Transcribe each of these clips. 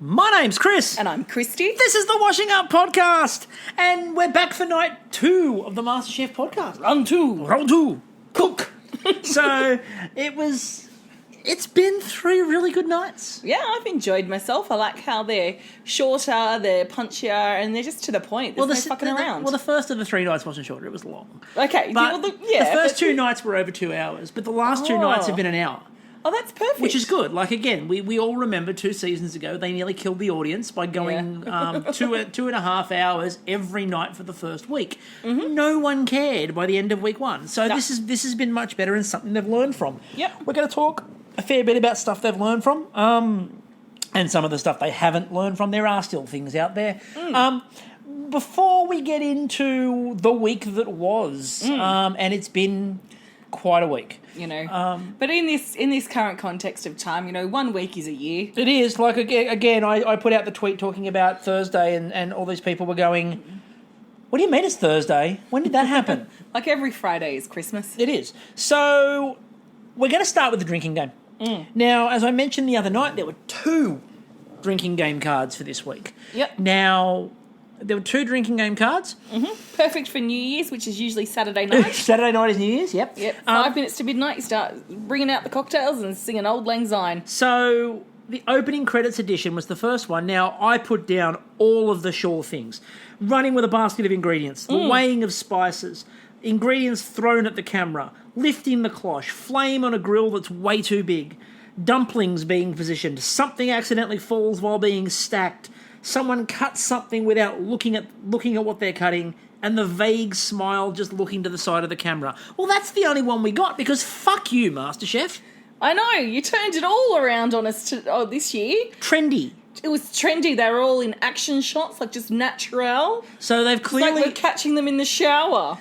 My name's Chris. And I'm Kristie. This is the Washing Up Podcast. And we're back for night 2 of the Masterchef podcast. Round two. Cook. So it's been 3 really good nights. Yeah, I've enjoyed myself. I like how they're shorter, they're punchier, and they're just to the point. There's no fucking around. Well, the first of the 3 nights wasn't shorter. It was long. Okay. But the first 2 nights were over 2 hours, but the last 2 nights have been an hour. Oh, that's perfect. Which is good. Like, again, we all remember 2 seasons ago, they nearly killed the audience by going 2.5 hours every night for the first week. Mm-hmm. No one cared by the end of week 1. So this has been much better and something they've learned from. Yep. We're going to talk a fair bit about stuff they've learned from and some of the stuff they haven't learned from. There are still things out there. Before we get into the week that was, and it's been quite a week. You know, but in this current context of time, 1 week is a year. It is. Like, again, I put out the tweet talking about Thursday and all these people were going, what do you mean it's Thursday? When did that happen? Like every Friday is Christmas. It is. So we're going to start with the drinking game. Now, as I mentioned the other night, there were 2 drinking game cards for this week. Yep. Now, there were 2 drinking game cards. Mm-hmm. Perfect for New Year's, which is usually Saturday night. Saturday night is New Year's, yep. 5 minutes to midnight, you start bringing out the cocktails and singing Auld Lang Syne. So the opening credits edition was the first one. Now, I put down all of the sure things. Running with a basket of ingredients, the weighing of spices, ingredients thrown at the camera, lifting the cloche, flame on a grill that's way too big, dumplings being positioned, something accidentally falls while being stacked, someone cuts something without looking at what they're cutting, and the vague smile just looking to the side of the camera. Well, that's the only one we got, because fuck you, Masterchef. I know, you turned it all around on us this year. Trendy. It was trendy. They were all in action shots, like just natural. So they've clearly... It's like we're catching them in the shower.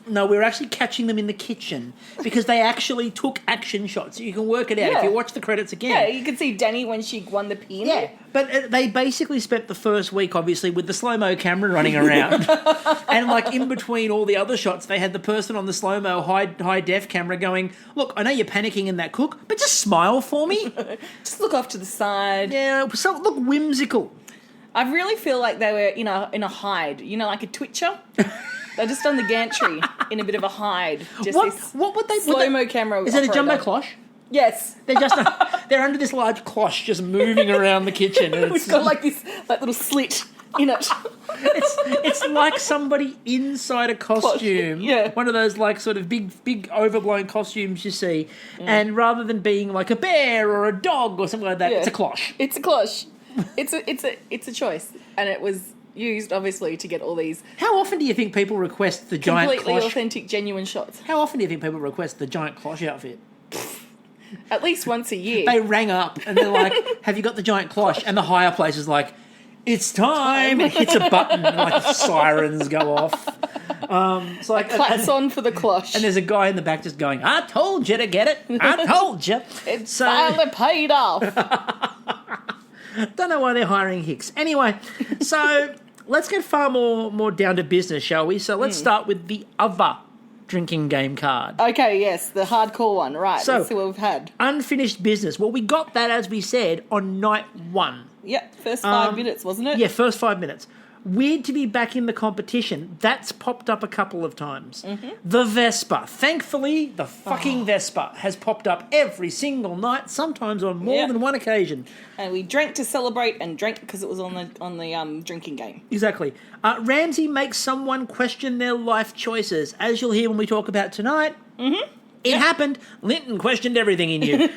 No, we were actually catching them in the kitchen because they actually took action shots. You can work it out if you watch the credits again. Yeah, you can see Danny when she won the pin. Yeah, but they basically spent the first week, obviously, with the slow-mo camera running around. And, like, in between all the other shots, they had the person on the slow-mo high-def camera going, look, I know you're panicking in that cook, but just smile for me. Just look off to the side. Yeah, so look whimsical. I really feel like they were in a hide, like a twitcher. They're just on the gantry in a bit of a hide. Just what would they... Slow-mo camera Is it a jumbo cloche? Yes. They're under this large cloche just moving around the kitchen. And We've got like this little slit in it. It's like somebody inside a costume. Yeah. One of those like sort of big overblown costumes you see. And rather than being like a bear or a dog or something like that, it's a cloche. It's a cloche. It's a choice. And it was used, obviously, to get all these... How often do you think people request the giant cloche? Completely authentic, genuine shots. How often do you think people request the giant cloche outfit? At least once a year. They rang up and they're like, have you got the giant cloche? And the hire place is like, it's time. It hits a button and like sirens go off. It's like claps on for the cloche. And there's a guy in the back just going, I told you to get it. I told you. It's finally paid off. Don't know why they're hiring Hicks. Anyway, so let's get far more down to business, shall we? So let's start with the other drinking game card. Okay, yes, the hardcore one. Right, so, let's see what we've had. Unfinished business. Well, we got that, as we said, on night 1. Yep, first 5 minutes, wasn't it? Yeah, first 5 minutes. Weird to be back in the competition. That's popped up a couple of times. The Vespa. Thankfully, the fucking Vespa has popped up every single night, sometimes on more than one occasion. And we drank to celebrate and drank because it was on the drinking game. Exactly. Ramsay makes someone question their life choices. As you'll hear when we talk about tonight, it happened. Linton questioned everything in you.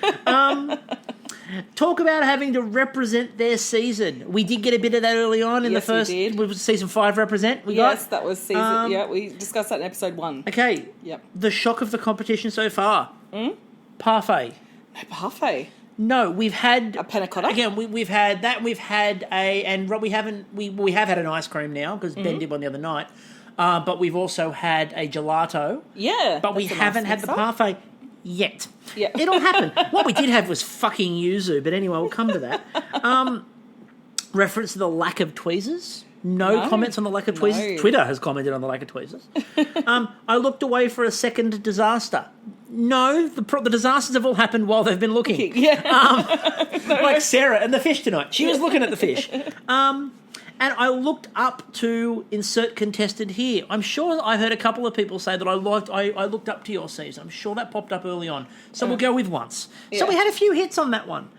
Talk about having to represent their season. We did get a bit of that early on in the first... we did. Season 5 represent. Yes, that was season... we discussed that in episode 1. Okay. Yep. The shock of the competition so far. Parfait. No parfait. No, we've had... A panna cotta? Again, we've had that. We've had a... And we haven't... We have had an ice cream now, because Ben did one the other night. But we've also had a gelato. Yeah. But we haven't had the parfait yet. Yeah. It'll happen. What we did have was fucking yuzu, but anyway, we'll come to that. Reference to the lack of tweezers. No comments on the lack of tweezers. No. Twitter has commented on the lack of tweezers. I looked away for a second disaster. No, the disasters have all happened while they've been looking. Yeah. Like Sarah and the fish tonight. She was looking at the fish. And I looked up to insert contestant here. I'm sure I heard a couple of people say that I looked up to your season. I'm sure that popped up early on. So we'll go with once. Yeah. So we had a few hits on that one.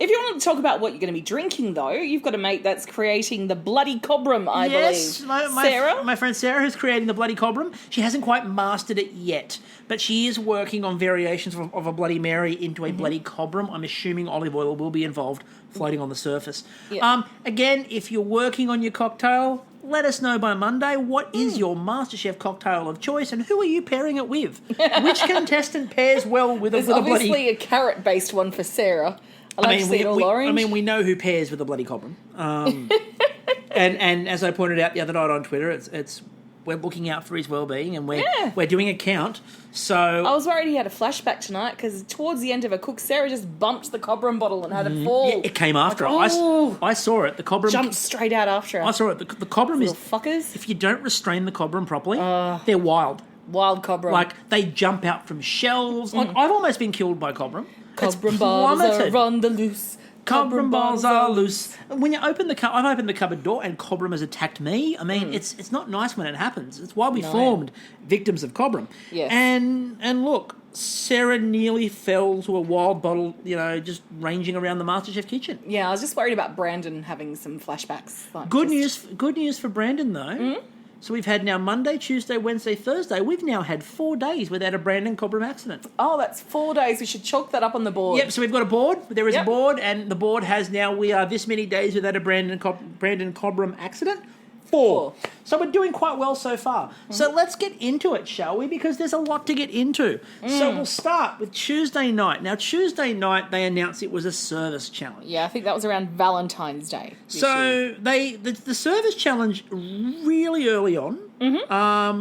If you want to talk about what you're going to be drinking, though, you've got a mate that's creating the Bloody Cobram, I believe. Sarah? My friend Sarah, who's creating the Bloody Cobram. She hasn't quite mastered it yet, but she is working on variations of a Bloody Mary into a Bloody Cobram. I'm assuming olive oil will be involved, floating on the surface. Yeah. Again, if you're working on your cocktail, let us know by Monday what is your MasterChef cocktail of choice and who are you pairing it with? Which contestant pairs well with a bloody... There's obviously a carrot-based one for Sarah. We know who pairs with a Bloody Cobram. And as I pointed out the other night on Twitter, it's we're looking out for his well-being and we're doing a count. So I was worried he had a flashback tonight because towards the end of a cook, Sarah just bumped the Cobram bottle and had it fall. Yeah, it came after her. I saw it. The Cobram jumped straight out after her. I saw it. The Cobram is fuckers. If you don't restrain the Cobram properly, they're wild. Wild Cobram. Like they jump out from shells. Like I've almost been killed by Cobram. Cobram balls are on the loose. Cobram balls are loose. When you open I've opened the cupboard door and Cobram has attacked me. I mean, it's not nice when it happens. It's why we formed Victims of Cobram. Yes. And look, Sarah nearly fell to a wild bottle, just ranging around the MasterChef kitchen. Yeah, I was just worried about Brandon having some flashbacks. Good news for Brandon though. So we've had now Monday, Tuesday, Wednesday, Thursday. We've now had 4 days without a Brandon Cobram accident. Oh, that's 4 days. We should chalk that up on the board. Yep, so we've got a board. There is a board, and the board has now, we are this many days without a Brandon Cobram accident. 4. So we're doing quite well so far. So let's get into it, shall we? Because there's a lot to get into. So we'll start with Tuesday night. Now, Tuesday night, they announced it was a service challenge. Yeah, I think that was around Valentine's Day. So the service challenge really early on,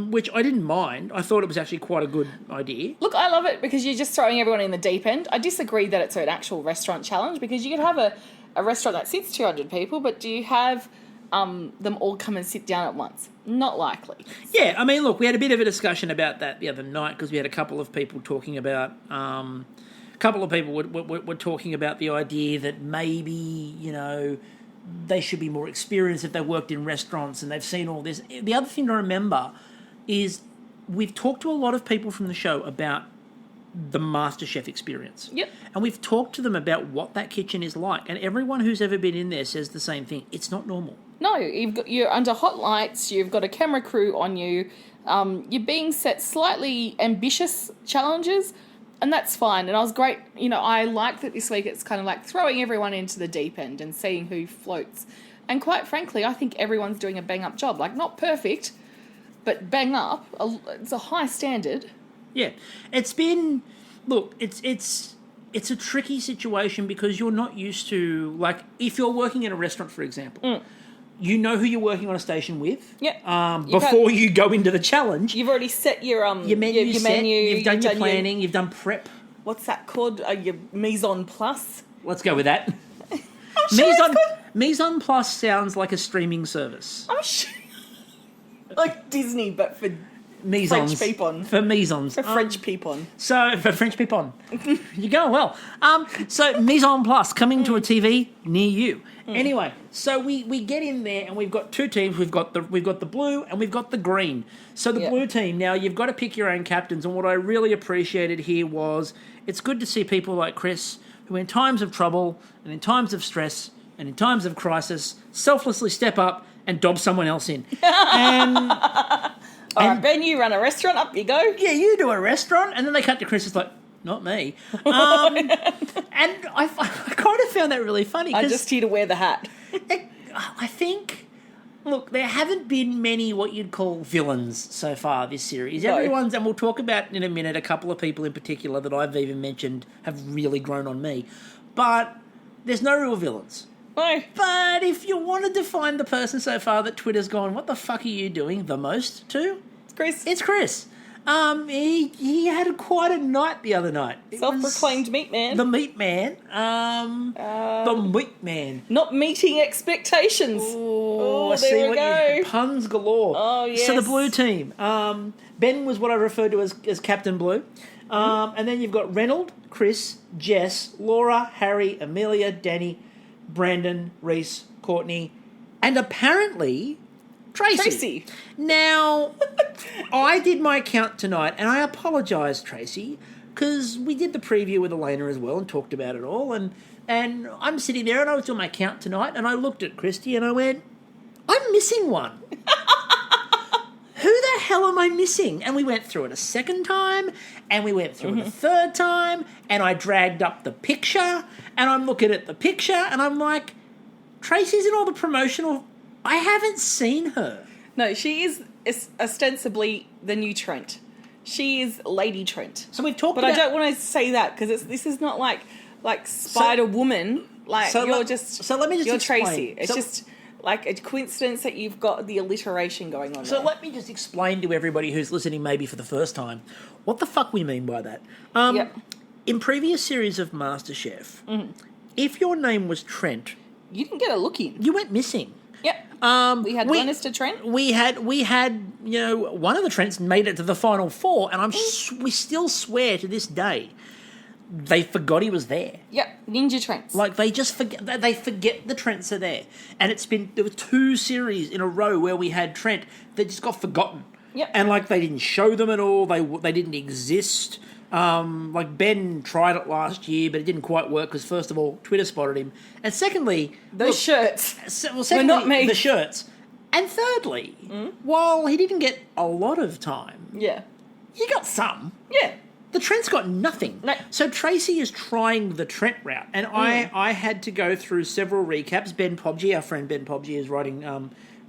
which I didn't mind. I thought it was actually quite a good idea. Look, I love it because you're just throwing everyone in the deep end. I disagree that it's an actual restaurant challenge because you could have a restaurant that sits 200 people, but do you have... them all come and sit down at once? Not likely. Yeah, I mean, look, we had a bit of a discussion about that the other night because we had a couple of people talking about... a couple of people were talking about the idea that maybe, they should be more experienced if they worked in restaurants and they've seen all this. The other thing to remember is we've talked to a lot of people from the show about the MasterChef experience. Yep. And we've talked to them about what that kitchen is like. And everyone who's ever been in there says the same thing. It's not normal. No, you're under hot lights, you've got a camera crew on you, you're being set slightly ambitious challenges, and that's fine. And I was great, I like that this week it's kind of like throwing everyone into the deep end and seeing who floats. And quite frankly, I think everyone's doing a bang-up job. Like, not perfect, but bang up. It's a high standard. Yeah. It's been... Look, it's a tricky situation because you're not used to... Like, if you're working in a restaurant, for example... You know who you're working on a station with. Yep. Before you go into the challenge. You've already set your menu. You've done your planning. You've done prep. What's that called? Your mise en place. Let's go with that. I'm sure mise en place sounds like a streaming service. I'm sure. Like Disney, but for French people. For mise-ons. For French people. So, for French people. You're going well. So, mise en place coming to a TV near you. Anyway, so we get in there and we've got two teams. We've got the blue and we've got the green. So the blue team, now you've got to pick your own captains. And what I really appreciated here was it's good to see people like Chris who in times of trouble and in times of stress and in times of crisis selflessly step up and dob someone else in. All right, Ben, you run a restaurant, up you go. Yeah, you do a restaurant. And then they cut to Chris, it's like, not me. And I kind of found that really funny. I'm just here to wear the hat. I think, look, there haven't been many what you'd call villains so far this series. No. Everyone's, and we'll talk about in a minute, a couple of people in particular that I've even mentioned have really grown on me. But there's no real villains. No. But if you wanted to find the person so far that Twitter's gone, what the fuck are you doing the most to? It's Chris. It's Chris. He had quite a night the other night. It Self-proclaimed meat man. the meat man. The meat man. Not meeting expectations. Oh, I there see we what go. you puns galore. Oh, yes. So the blue team. Ben was what I referred to as Captain Blue. And then you've got Reynold, Chris, Jess, Laura, Harry, Amelia, Danny, Brandon, Reese, Courtney, and apparently Tracy. Now, I did my count tonight, and I apologise, Tracy, because we did the preview with Elena as well and talked about it all, and I'm sitting there and I was doing my count tonight, and I looked at Kristie and I went, I'm missing one. Who the hell am I missing? And we went through it a second time, and we went through it a third time, and I dragged up the picture, and I'm looking at the picture, and I'm like, Tracy's in all the promotional... I haven't seen her. No, she is ostensibly the new Trent. She is Lady Trent. So we've talked but about... I don't want to say that, because this is not like Spider-Woman. Like, so you're let me just you're explain. Tracy. It's just... like a coincidence that you've got the alliteration going on. So let me just explain to everybody who's listening maybe for the first time what the fuck we mean by that. In previous series of MasterChef, if your name was Trent... you didn't get a look in. You went missing. Yep. We had Lannister Trent. We had one of the Trents made it to the final four, and we still swear to this day they forgot he was there. Yep, Ninja Trents. Like, they just forget the Trents are there. And there were 2 series in a row where we had Trent that just got forgotten. Yep. And, like, they didn't show them at all. They didn't exist. Like, Ben tried it last year, but it didn't quite work because, first of all, Twitter spotted him. And secondly... those shirts. Secondly, not me. The shirts. And thirdly, while he didn't get a lot of time... yeah. He got some. Yeah. The Trent's got nothing. No. So Tracy is trying the Trent route. And I had to go through several recaps. Ben Pobji, our friend Ben Pobji, is writing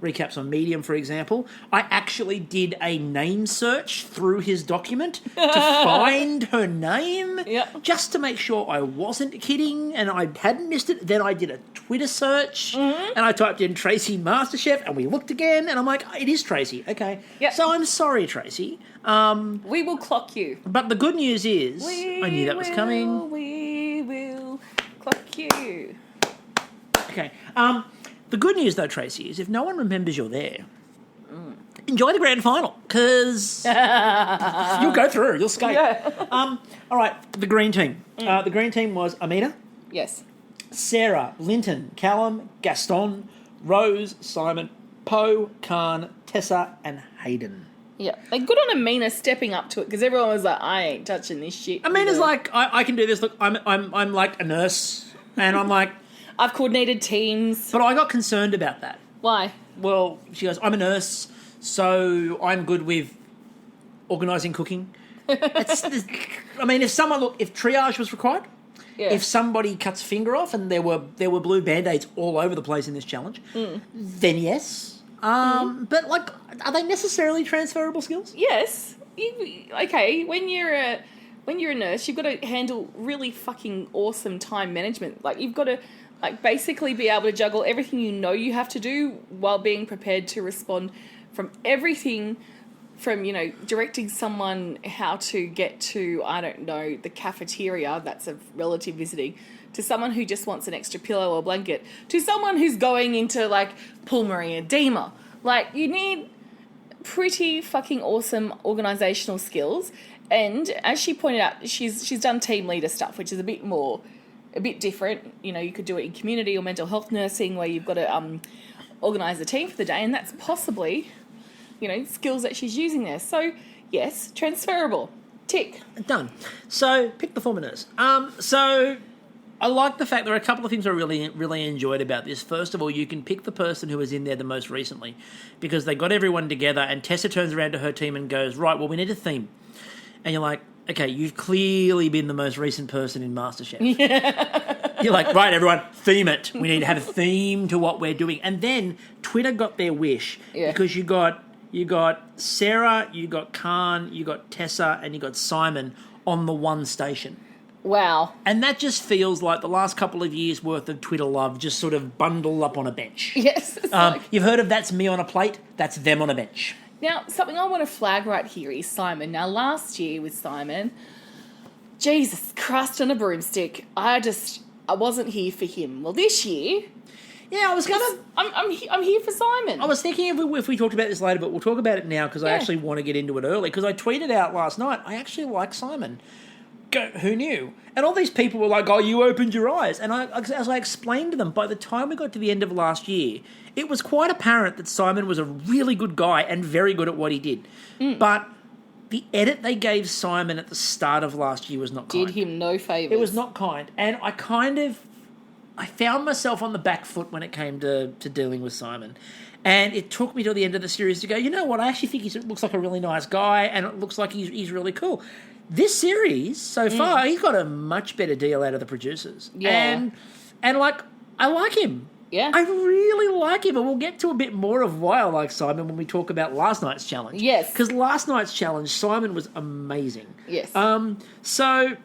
recaps on Medium, for example. I actually did a name search through his document to find her name, just to make sure I wasn't kidding and I hadn't missed it. Then I did a Twitter search, and I typed in Tracy Masterchef, and we looked again, and I'm like, it is Tracy. Okay. Yep. So I'm sorry, Tracy. We will clock you. But the good news is, I knew that was coming. We will clock you. Okay. The good news, though, Tracy, is if no one remembers you're there, enjoy the grand final, because you'll go through, you'll skate. Yeah. All right, the green team. The green team was Amina, Yes. Sarah, Linton, Callum, Gaston, Rose, Simon, Poe, Khanh, Tessa, and Hayden. Yeah. Like, good on Amina stepping up to it, because everyone was like, I ain't touching this shit. Amina's like, I can do this. Look, I'm like a nurse, and I'm like... I've coordinated teams. But I got concerned about that. Why? Well, she goes, I'm a nurse, so I'm good with organising cooking. I mean, if triage was required, if somebody cuts a finger off and there were blue Band-Aids all over the place in this challenge, then yes. But, like, are they necessarily transferable skills? Yes. Okay, when you're a nurse, you've got to handle really fucking awesome time management. Like, you've got to... like, basically be able to juggle everything you have to do while being prepared to respond from everything from, directing someone how to get to, I don't know, the cafeteria, that's a relative visiting, to someone who just wants an extra pillow or blanket, to someone who's going into, like, pulmonary edema. Like, you need pretty fucking awesome organisational skills. And as she pointed out, she's done team leader stuff, which is a bit different. You could do it in community or mental health nursing where you've got to organise the team for the day, and that's possibly, skills that she's using there. So, yes, transferable. Tick. Done. So, pick the former nurse. So, I like the fact there are a couple of things I really, really enjoyed about this. First of all, you can pick the person who was in there the most recently because they got everyone together, and Tessa turns around to her team and goes, right, well, we need a theme. And you're like, okay, you've clearly been the most recent person in MasterChef. Yeah. You're like, right, everyone, theme it. We need to have a theme to what we're doing. And then Twitter got their wish because you got Sarah, you got Khanh, you got Tessa, and you got Simon on the one station. Wow. And that just feels like the last couple of years' worth of Twitter love just sort of bundled up on a bench. Yes. You've heard of that's me on a plate, that's them on a bench. Now, something I want to flag right here is Simon. Now, last year with Simon, Jesus Christ on a broomstick, I wasn't here for him. Well, this year... Yeah, I was going to... I'm here for Simon. I was thinking if we talked about this later, but we'll talk about it now because I actually want to get into it early. Because I tweeted out last night, I actually like Simon. Who knew? And all these people were like, oh, you opened your eyes. And as I explained to them, by the time we got to the end of last year, it was quite apparent that Simon was a really good guy and very good at what he did. But the edit they gave Simon at the start of last year was not kind. Did him no favours. It was not kind. And I found myself on the back foot when it came to dealing with Simon. And it took me till the end of the series to go, you know what, I actually think he looks like a really nice guy and it looks like he's really cool. This series, so far, he's got a much better deal out of the producers. Yeah. And like, I like him. Yeah. I really like him, and we'll get to a bit more of why I like Simon when we talk about last night's challenge. Yes. Because last night's challenge, Simon was amazing. Yes. So...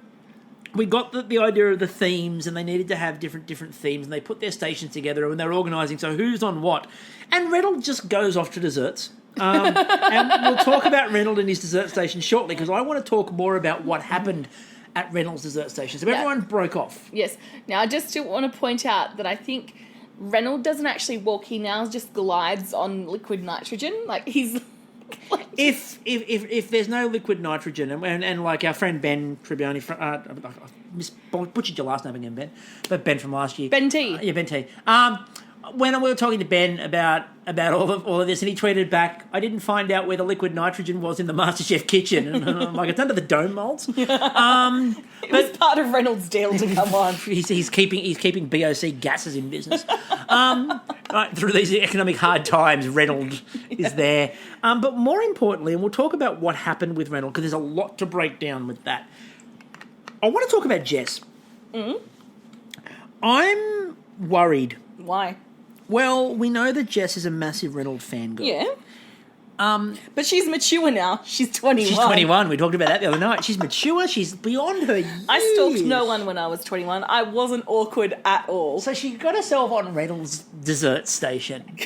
we got the idea of the themes, and they needed to have different themes, and they put their stations together, and they're organising, so who's on what. And Reynolds just goes off to desserts. And we'll talk about Reynolds and his dessert station shortly, because I want to talk more about what happened at Reynolds' dessert station. So everyone broke off. Yes. Now, I just want to point out that I think Reynolds doesn't actually walk, he now just glides on liquid nitrogen. Like, he's... If there's no liquid nitrogen, and like our friend Ben Tribbiani, I butchered your last name again, Ben, but Ben from last year. Ben T. Yeah, Ben T. When we were talking to Ben about all of this, and he tweeted back, I didn't find out where the liquid nitrogen was in the Masterchef kitchen. And I'm like, it's under the dome molds. It was part of Reynolds' deal to come on. He's keeping BOC gases in business. Right, through these economic hard times, Reynolds is there. But more importantly, and we'll talk about what happened with Reynolds, because there's a lot to break down with that. I want to talk about Jess. I'm worried. Why? Well, we know that Jess is a massive Reynolds fangirl. Yeah. But she's mature now. She's 21. She's 21. We talked about that the other night. She's mature. She's beyond her years. I stalked no one when I was 21. I wasn't awkward at all. So she got herself on Reynolds' dessert station.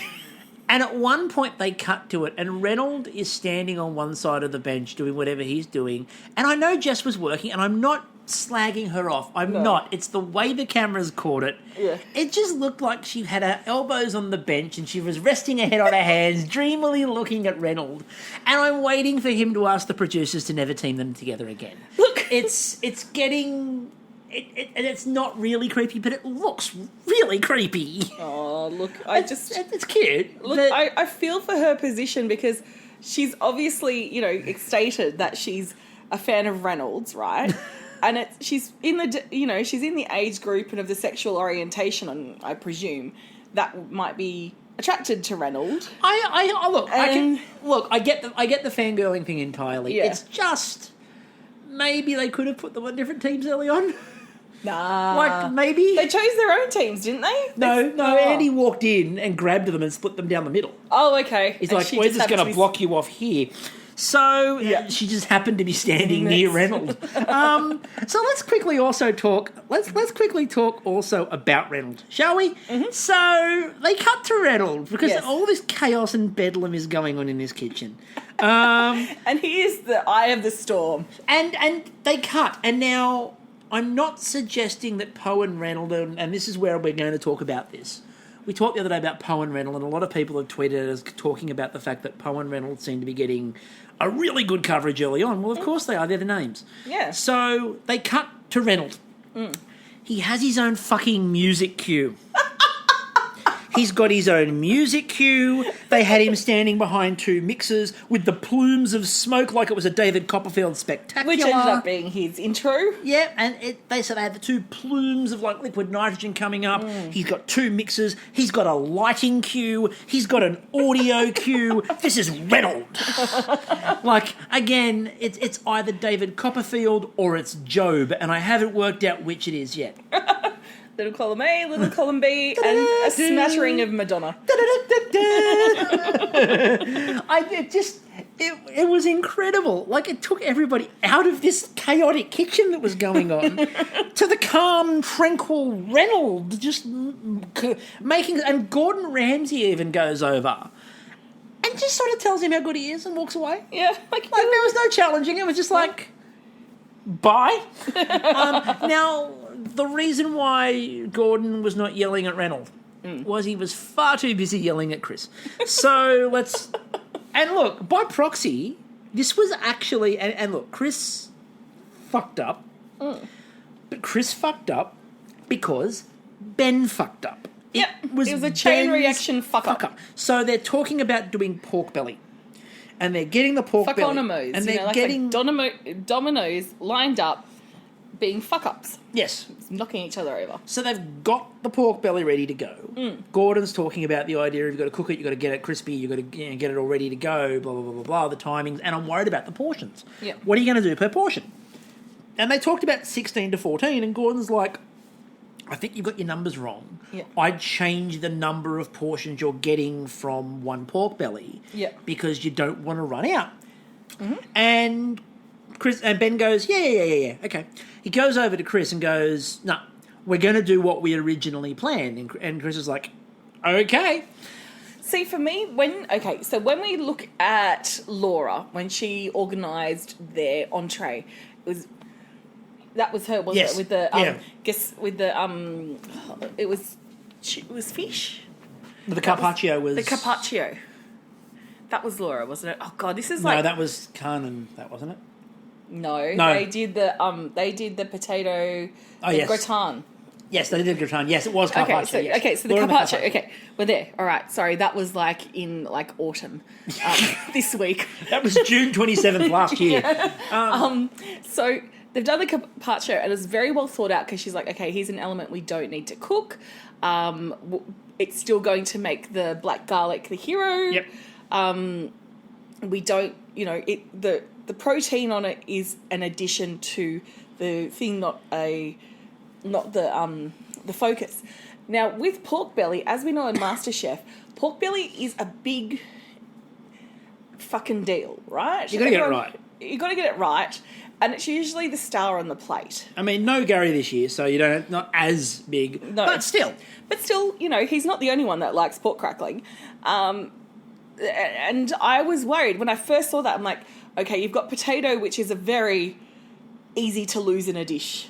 And at one point they cut to it, and Reynolds is standing on one side of the bench doing whatever he's doing. And I know Jess was working, and I'm not slagging her off. I'm not. It's the way the cameras caught it. Yeah. It just looked like she had her elbows on the bench and she was resting her head on her hands, dreamily looking at Reynolds. And I'm waiting for him to ask the producers to never team them together again. Look. It's getting... and it's not really creepy, but it looks really creepy. Oh, look, it's cute. Look, I feel for her position because she's obviously, stated that she's a fan of Reynolds, right? And she's in the age group and of the sexual orientation, I presume, that might be attracted to Reynolds. I get the fangirling thing entirely. Yeah. It's just maybe they could have put them on different teams early on. Nah. Like, maybe... They chose their own teams, didn't they? No, Andy walked in and grabbed them and split them down the middle. Oh, okay. He's like, we're just going to block you off here. So, she just happened to be standing near Reynolds. So let's quickly also talk... Let's quickly talk also about Reynolds, shall we? Mm-hmm. So, they cut to Reynolds because all this chaos and bedlam is going on in this kitchen. And he is the eye of the storm. And they cut. And now... I'm not suggesting that Poe and Reynolds, and this is where we're going to talk about this. We talked the other day about Poe and Reynolds, and a lot of people have tweeted us talking about the fact that Poe and Reynolds seem to be getting a really good coverage early on. Well, of course they are. They're the names. Yeah. So they cut to Reynolds. He has his own fucking music cue. He's got his own music cue. They had him standing behind two mixers with the plumes of smoke like it was a David Copperfield spectacular. Which ended up being his intro. Yeah, and they had the two plumes of like liquid nitrogen coming up. He's got two mixers. He's got a lighting cue. He's got an audio cue. This is Reynolds. Like, again, it's either David Copperfield or it's Job, and I haven't worked out which it is yet. Little column A, little column B, and a smattering of Madonna. It was incredible. Like, it took everybody out of this chaotic kitchen that was going on to the calm, tranquil Reynolds just making... And Gordon Ramsay even goes over. And just sort of tells him how good he is and walks away. Yeah. Like, there was no challenging. It was just like, bye. Now, the reason why Gordon was not yelling at Reynolds was he was far too busy yelling at Chris. So let's... And look, by proxy, this was actually... And look, Chris fucked up. But Chris fucked up because Ben fucked up. It was a chain Ben's reaction fuck up. So they're talking about doing pork belly. And they're getting the pork belly. Fuck-onomos. And they're like getting... dominoes lined up being fuck-ups. Yes. Knocking each other over. So they've got the pork belly ready to go. Gordon's talking about the idea of you've got to cook it, you've got to get it crispy, you've got to get it all ready to go, blah, blah, blah, blah, blah, the timings. And I'm worried about the portions. Yeah. What are you going to do per portion? And they talked about 16 to 14, and Gordon's like, I think you've got your numbers wrong. Yeah. I'd change the number of portions you're getting from one pork belly. Yeah. Because you don't want to run out. And Chris and Ben goes, yeah. Okay. He goes over to Chris and goes, no, we're going to do what we originally planned. And Chris is like, okay. See, for me, when we look at Laura, when she organised their entree, that was her, wasn't Yes. it? With the Yeah. it was fish. The carpaccio was... The carpaccio. That was Laura, wasn't it? Oh God, this is No, like... that was Khanh and that, wasn't it? No, No. they did the potato Yes. gratin. Yes, they did gratin. Yes, it was carpaccio. Yes. So the Laura and carpaccio. Okay, we're there. All right. Sorry, that was like in autumn this week. That was June 27th last year. So they've done the carpaccio, and it's very well thought out because she's like, okay, here's an element we don't need to cook. It's still going to make the black garlic the hero. Yep. We don't, the protein on it is an addition to the thing, not the focus. Now with pork belly, as we know in MasterChef, pork belly is a big fucking deal, right? You got to get it right. You got to get it right, and it's usually the star on the plate. I mean, no Gary this year, so not as big. No. But still, he's not the only one that likes pork crackling. And I was worried when I first saw that. I'm like, okay, you've got potato, which is a very easy to lose in a dish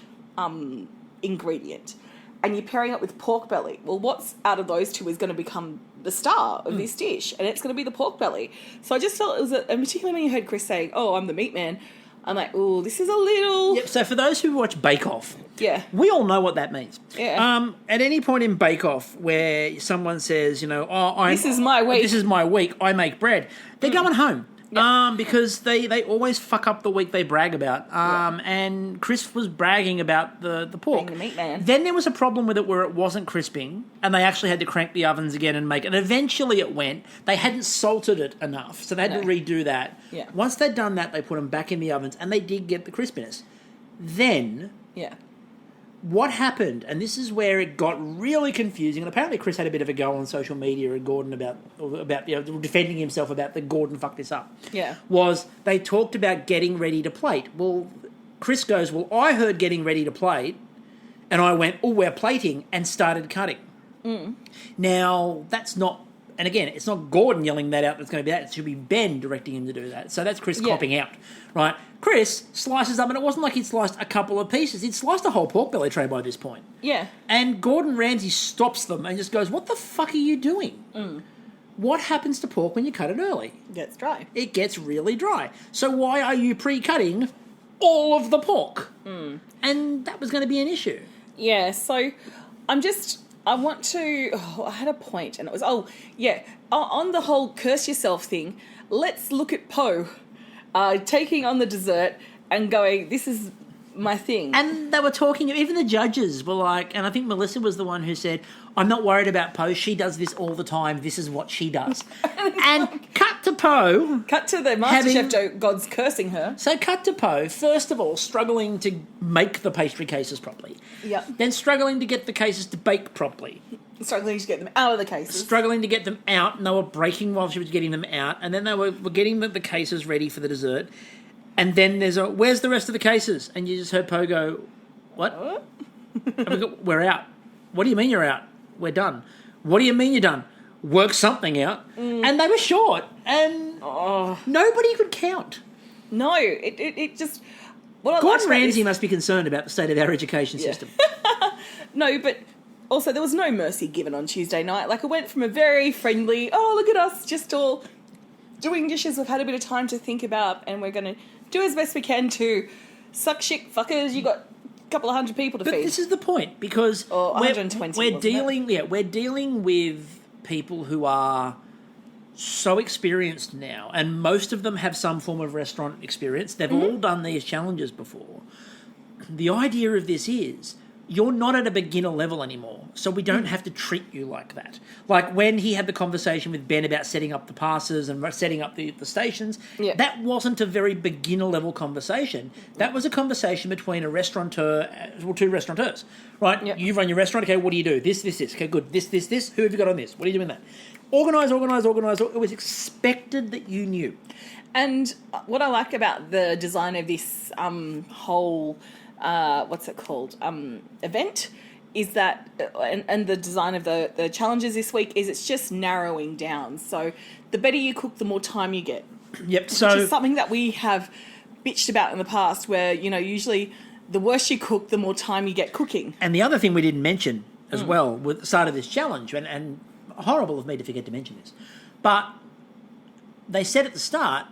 ingredient, and you're pairing it with pork belly. Well, what's out of those two is going to become the star of this dish, and it's going to be the pork belly. So I just felt it was, and particularly when you heard Chris saying, "Oh, I'm the meat man," I'm like, "Oh, this is a little." Yep. So for those who watch Bake Off, Yeah. we all know what that means. Yeah. At any point in Bake Off where someone says, This is my week. This is my week. I make bread. They're going home. Yeah. Because they always fuck up the week they brag about. And Chris was bragging about the pork. Being the meat man. Then there was a problem with it where it wasn't crisping, and they actually had to crank the ovens again and make it. And eventually it went. They hadn't salted it enough, so they had to redo that. Yeah. Once they'd done that, they put them back in the ovens, and they did get the crispiness. Then... Yeah. what happened, and this is where it got really confusing, and apparently Chris had a bit of a go on social media and Gordon about defending himself about the Gordon fucked this up. Yeah. Was they talked about getting ready to plate. Well, Chris goes, well, I heard getting ready to plate, and I went, oh, we're plating, and started cutting. Now, that's not... And again, it's not Gordon yelling that out that's going to be that. It should be Ben directing him to do that. So that's Chris copping out, right? Chris slices up, and it wasn't like he'd sliced a couple of pieces. He'd sliced a whole pork belly tray by this point. Yeah. And Gordon Ramsay stops them and just goes, what the fuck are you doing? What happens to pork when you cut it early? It gets dry. It gets really dry. So why are you pre-cutting all of the pork? And that was going to be an issue. Yeah, so I want to... Oh, I had a point, and it was... Oh, yeah. On the whole curse yourself thing, let's look at Poe taking on the dessert and going, this is my thing. And they were talking... Even the judges were like... And I think Melissa was the one who said, I'm not worried about Poe. She does this all the time. This is what she does. And cut to Poe... Cut to the MasterChef gods cursing her. So cut to Poe, first of all, struggling to make the pastry cases properly. Yep. Then struggling to get the cases to bake properly. Struggling to get them out of the cases. Struggling to get them out, and they were breaking while she was getting them out. And then they were getting the cases ready for the dessert. And then there's where's the rest of the cases? And you just heard Poe go, what? And we're out. What do you mean you're out? We're done. What do you mean you're done? work something out, and they were short, and nobody could count. No, it just... What I Gordon liked about Ramsay must be concerned about the state of our education system. No, but also there was no mercy given on Tuesday night. Like, it went from a very friendly, oh, look at us, just all doing dishes we've had a bit of time to think about, and we're going to do as best we can to suck shit, fuckers. You got a couple of hundred people to feed. But this is the point, because or 120, we're dealing with people who are so experienced now, and most of them have some form of restaurant experience. They've all done these challenges before. The idea of this is you're not at a beginner level anymore, so we don't have to treat you like that. Like when he had the conversation with Ben about setting up the passes and setting up the stations, that wasn't a very beginner level conversation. That was a conversation between a restaurateur, well, two restaurateurs, right? Yep. You run your restaurant, okay, what do you do? This. Okay, good. This. Who have you got on this? What are you doing that? Organise. It was expected that you knew. And what I like about the design of this whole... what's it called? Event is that, and the design of the challenges this week is it's just narrowing down. So the better you cook, the more time you get. Yep. So which is something that we have bitched about in the past, where usually the worse you cook, the more time you get cooking. And the other thing we didn't mention as well with the start of this challenge, and horrible of me to forget to mention this, but they said at the start,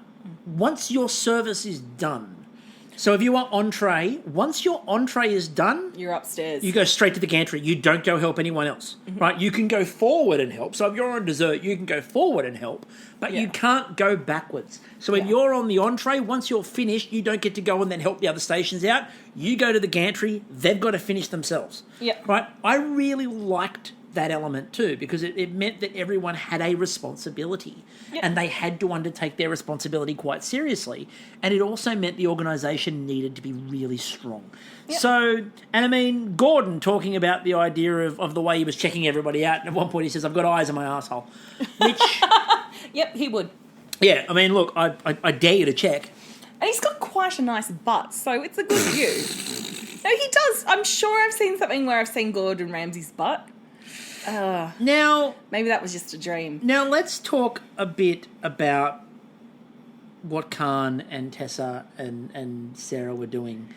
once your service is done. So if you want entree, once your entree is done... You're upstairs. You go straight to the gantry. You don't go help anyone else, right? You can go forward and help. So if you're on dessert, you can go forward and help, but you can't go backwards. So when you're on the entree, once you're finished, you don't get to go and then help the other stations out. You go to the gantry. They've got to finish themselves. Yep. Right? I really liked that element too, because it meant that everyone had a responsibility and they had to undertake their responsibility quite seriously, and it also meant the organisation needed to be really strong. So, and I mean, Gordon talking about the idea of the way he was checking everybody out, and at one point he says, I've got eyes on my asshole, which yep, he would. Yeah, I mean, look, I dare you to check. And he's got quite a nice butt, so it's a good view. No, he does. I'm sure I've seen something where I've seen Gordon Ramsay's butt. Now, maybe that was just a dream. Now let's talk a bit about what Khanh and Tessa and Sarah were doing.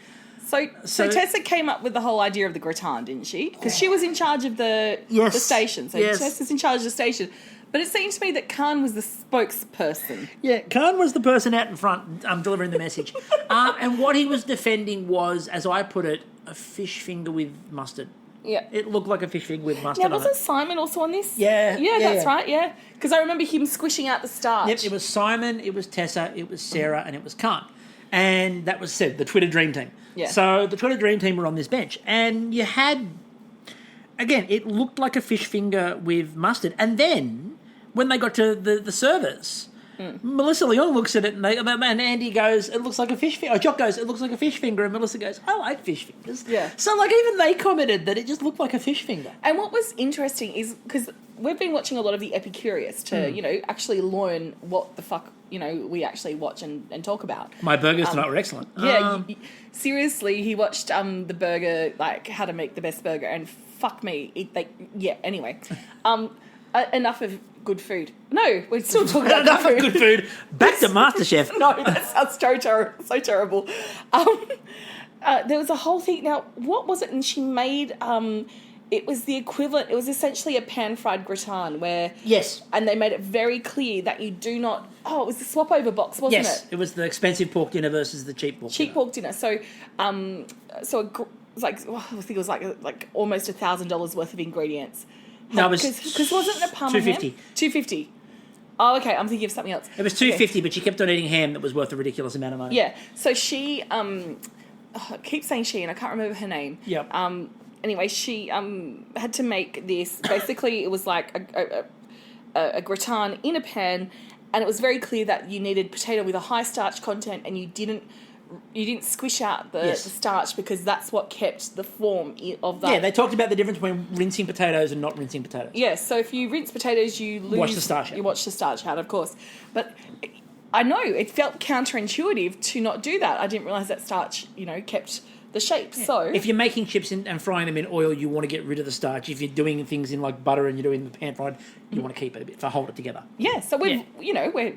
So Tessa came up with the whole idea of the gratin, didn't she? Because she was in charge of the station. So Tessa's in charge of the station. But it seems to me that Khanh was the spokesperson. Yeah, Khanh was the person out in front delivering the message. And what he was defending was, as I put it, a fish finger with mustard. Yeah. It looked like a fish finger with mustard on it. Now, wasn't Simon also on this? Yeah. Yeah, that's right, yeah. Because I remember him squishing out the starch. Yep, it was Simon, it was Tessa, it was Sarah, and it was Khanh. And that was the Twitter Dream Team. Yeah. So the Twitter Dream Team were on this bench. And you had, again, it looked like a fish finger with mustard. And then, when they got to the service... Melissa Leon looks at it and Andy goes, it looks like a fish finger. Jock goes, it looks like a fish finger. And Melissa goes, I like fish fingers. Yeah. So, even they commented that it just looked like a fish finger. And what was interesting is, because we've been watching a lot of the Epicurious to, actually learn what the fuck, we actually watch and talk about. My burgers tonight were excellent. Yeah, seriously, he watched the burger, how to make the best burger, and fuck me. Anyway. Enough of good food. No, we're still talking about enough of good food. Back to MasterChef. No, that sounds so terrible. There was a whole thing. Now, what was it? And she made it was the equivalent. It was essentially a pan-fried gratin where and they made it very clear that you do not. Oh, it was the swap over box, wasn't it? Yes, it was the expensive pork dinner versus the cheap pork. Pork dinner. So, it was I think it was like almost $1,000 worth of ingredients. No, it was because wasn't it a Parma ham? $250. Oh, okay. I'm thinking of something else. It was $250, but she kept on eating ham that was worth a ridiculous amount of money. Yeah. So she, I keep saying she, and I can't remember her name. Yep. Anyway, she had to make this. Basically, it was like a gratin in a pan, and it was very clear that you needed potato with a high starch content, and you didn't squish out the starch because that's what kept the form of that. Yeah, they talked about the difference between rinsing potatoes and not rinsing potatoes. Yeah, so if you rinse potatoes, you lose... Wash the starch out. You wash the starch out, of course. But I know, it felt counterintuitive to not do that. I didn't realise that starch, kept the shape. So if you're making chips and frying them in oil, you want to get rid of the starch. If you're doing things in like butter and you're doing the pan fried, you want to keep it a bit, hold it together. yeah, so we're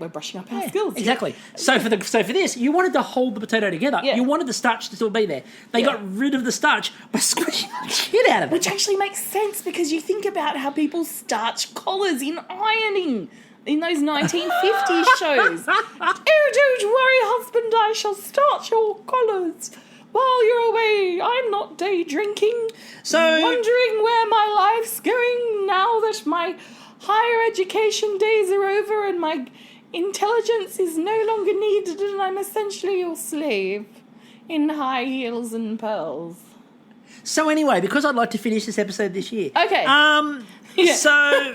brushing up our skills. Exactly. So for this, you wanted to hold the potato together. Yeah. You wanted the starch to still be there. They got rid of the starch by squishing the shit out of it. Which actually makes sense because you think about how people starch collars in ironing in those 1950s shows. Oh, don't worry, husband, I shall starch your collars. While you're away, I'm not day drinking, So wondering where my life's going now that my higher education days are over and my intelligence is no longer needed and I'm essentially your slave in high heels and pearls. So anyway, because I'd like to finish this episode this year. Okay. Yeah. So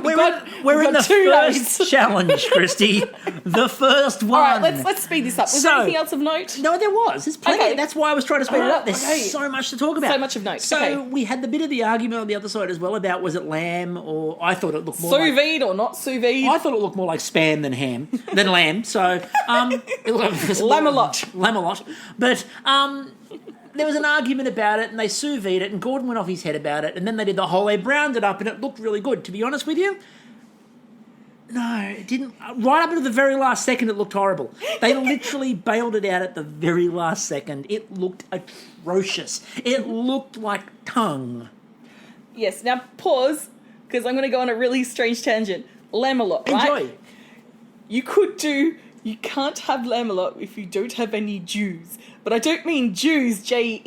we're in the first challenge, Kristie. The first one. All right, let's speed this up. Was there anything else of note? No, there was. There's plenty. Okay. That's why I was trying to speed it up. There's so much to talk about. So much of note. So we had the bit of the argument on the other side as well about was it lamb or I thought it looked more Sous vide or not sous vide? I thought it looked more like spam than lamb. So Lamb-a-lot. But there was an argument about it, and they sous vide it, and Gordon went off his head about it, and then they did the whole, they browned it up, and it looked really good. To be honest with you, no, it didn't. Right up until the very last second, it looked horrible. They literally bailed it out at the very last second. It looked atrocious. It looked like tongue. Yes, now pause, because I'm going to go on a really strange tangent. Lamb-a-lot, right? Enjoy. You can't have lamb-a-lot if you don't have any Jews. But I don't mean Jews, Jews,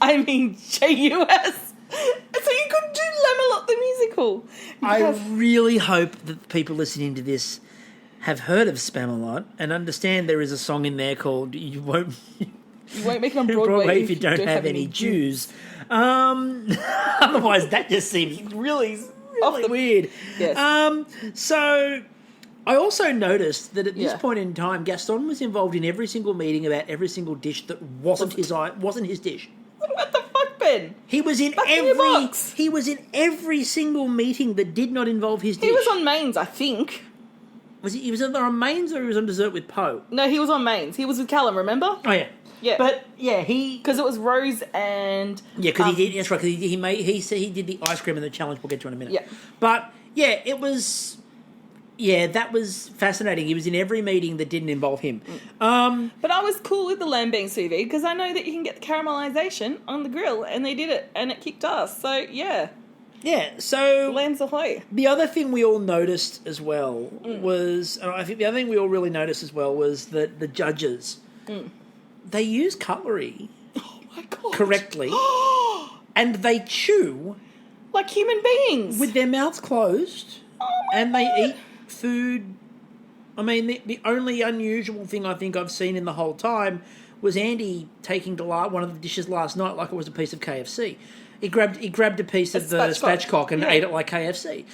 I mean Jus. So you could do Lamb-a-lot the musical. I really hope that people listening to this have heard of Spam-a-lot and understand there is a song in there called You Won't Make it on Broadway if you don't have any Jews. Otherwise, that just seems really weird. Yes. So I also noticed that at this point in time, Gaston was involved in every single meeting about every single dish that wasn't his dish. What the fuck, Ben? He was in every single meeting that did not involve his dish. He was on mains, I think. He was either on mains or he was on dessert with Poe? No, he was on mains. He was with Callum, remember? Oh yeah. Yeah. But yeah, because it was Rose and because he did. That's right. Because he did the ice cream in the challenge. We'll get to in a minute. Yeah. But yeah, it was. Yeah, that was fascinating. He was in every meeting that didn't involve him. But I was cool with the lamb being sous vide because I know that you can get the caramelisation on the grill, and they did it, and it kicked ass. So yeah. Yeah. So lambs ahoy. The other thing we all noticed as well was, and I think the other thing we all really noticed as well was that the judges. They use cutlery correctly and they chew like human beings with their mouths closed and they eat food. I mean, the only unusual thing I think I've seen in the whole time was Andy taking one of the dishes last night like it was a piece of KFC. He grabbed a piece of the spatchcock and ate it like KFC.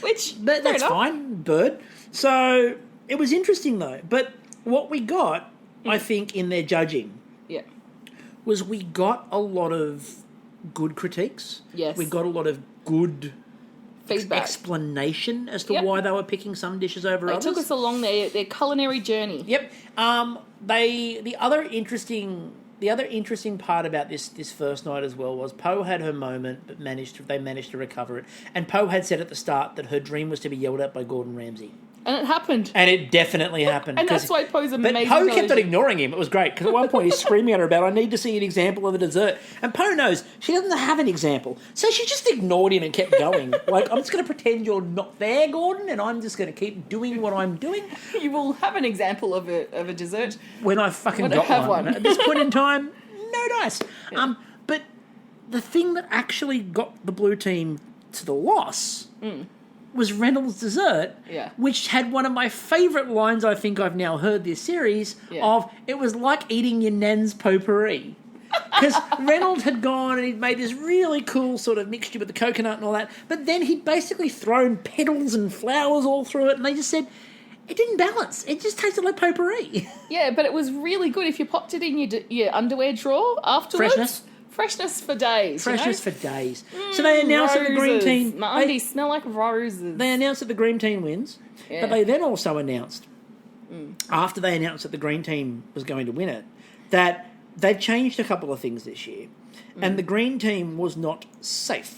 But that's fine, bird. So it was interesting though. But what we got, I think, in their judging was we got a lot of good critiques. Yes. We got a lot of good feedback, explanation as to why they were picking some dishes over others. They took us along their culinary journey. Yep. The other interesting part about this first night as well was Poe had her moment, but they managed to recover it. And Poe had said at the start that her dream was to be yelled at by Gordon Ramsay. And it happened. And it definitely happened. And that's why Poe's amazing. But Poe kept on ignoring him. It was great, because at one point he's screaming at her about, I need to see an example of a dessert. And Poe knows she doesn't have an example. So she just ignored him and kept going. Like, I'm just going to pretend you're not there, Gordon, and I'm just going to keep doing what I'm doing. You will have an example of a dessert. When I got one. At this point in time, no dice. Yeah. But the thing that actually got the blue team to the loss was Reynolds' dessert, which had one of my favourite lines I think I've now heard this series of, it was like eating your nan's potpourri. Because Reynolds had gone and he'd made this really cool sort of mixture with the coconut and all that, but then he'd basically thrown petals and flowers all through it, and they just said, it didn't balance. It just tasted like potpourri. Yeah, but it was really good if you popped it in your underwear drawer afterwards. Freshness for days. For days. So they announced that the green team... My undies smell like roses. They announced that the green team wins, but they then also announced, after they announced that the green team was going to win it, that they've changed a couple of things this year, and the green team was not safe.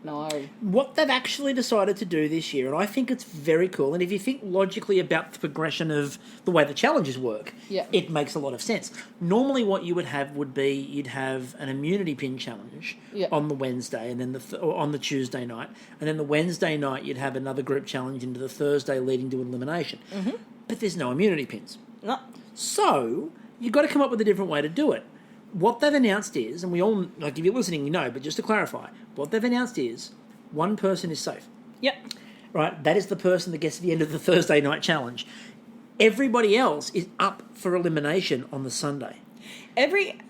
No. What they've actually decided to do this year, and I think it's very cool, and if you think logically about the progression of the way the challenges work, it makes a lot of sense. Normally what you would have would be you'd have an immunity pin challenge on the Wednesday, and then or on the Tuesday night, and then the Wednesday night you'd have another group challenge into the Thursday leading to elimination. Mm-hmm. But there's no immunity pins. No. So you've got to come up with a different way to do it. What they've announced is, and we all, like if you're listening, you know, but just to clarify, what they've announced is one person is safe. Yep. Right? That is the person that gets to the end of the Thursday night challenge. Everybody else is up for elimination on the Sunday. Basically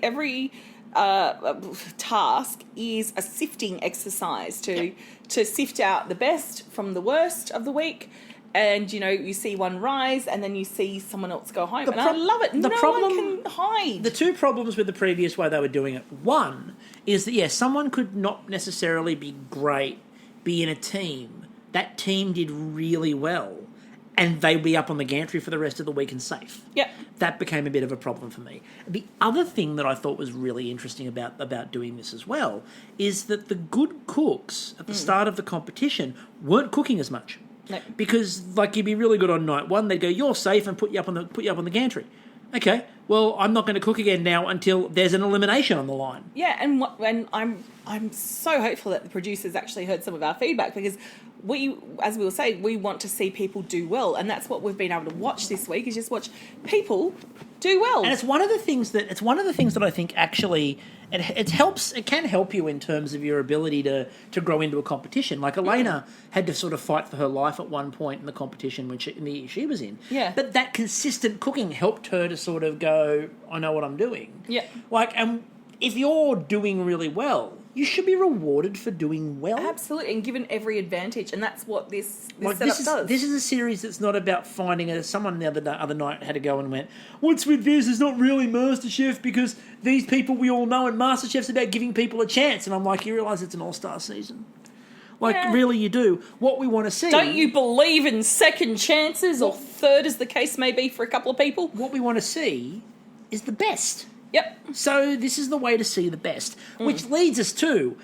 every task is a sifting exercise to sift out the best from the worst of the week. And, you know, you see one rise and then you see someone else go home. I love it. No one can hide. The two problems with the previous way they were doing it. One is that, someone could not necessarily be great, be in a team. That team did really well. And they'd be up on the gantry for the rest of the week and safe. Yep. That became a bit of a problem for me. The other thing that I thought was really interesting about doing this as well is that the good cooks at the start of the competition weren't cooking as much. No. Because, like, you'd be really good on night one. They'd go, "You're safe," and put you up on the gantry. Okay, well, I'm not going to cook again now until there's an elimination on the line. Yeah, and I'm so hopeful that the producers actually heard some of our feedback, because we, as we will say, we want to see people do well, and that's what we've been able to watch this week, is just watch people do well. And it's one of the things that I think actually it helps. It can help you in terms of your ability to grow into a competition. Like Elena had to sort of fight for her life at one point in the competition in the year she was in. Yeah. But that consistent cooking helped her to sort of go, "I know what I'm doing." Yeah. Like, and if you're doing really well, you should be rewarded for doing well. Absolutely, and given every advantage, and that's what this setup does. This is a series that's not about finding someone the other night had to go and went, "What's with this? It's not really Masterchef because these people we all know, and Masterchef's about giving people a chance." And I'm like, you realise it's an all-star season? Like, really, you do. What we want to see... Don't you believe in second chances, or third, as the case may be for a couple of people? What we want to see is the best. Yep. So this is the way to see the best, which leads us to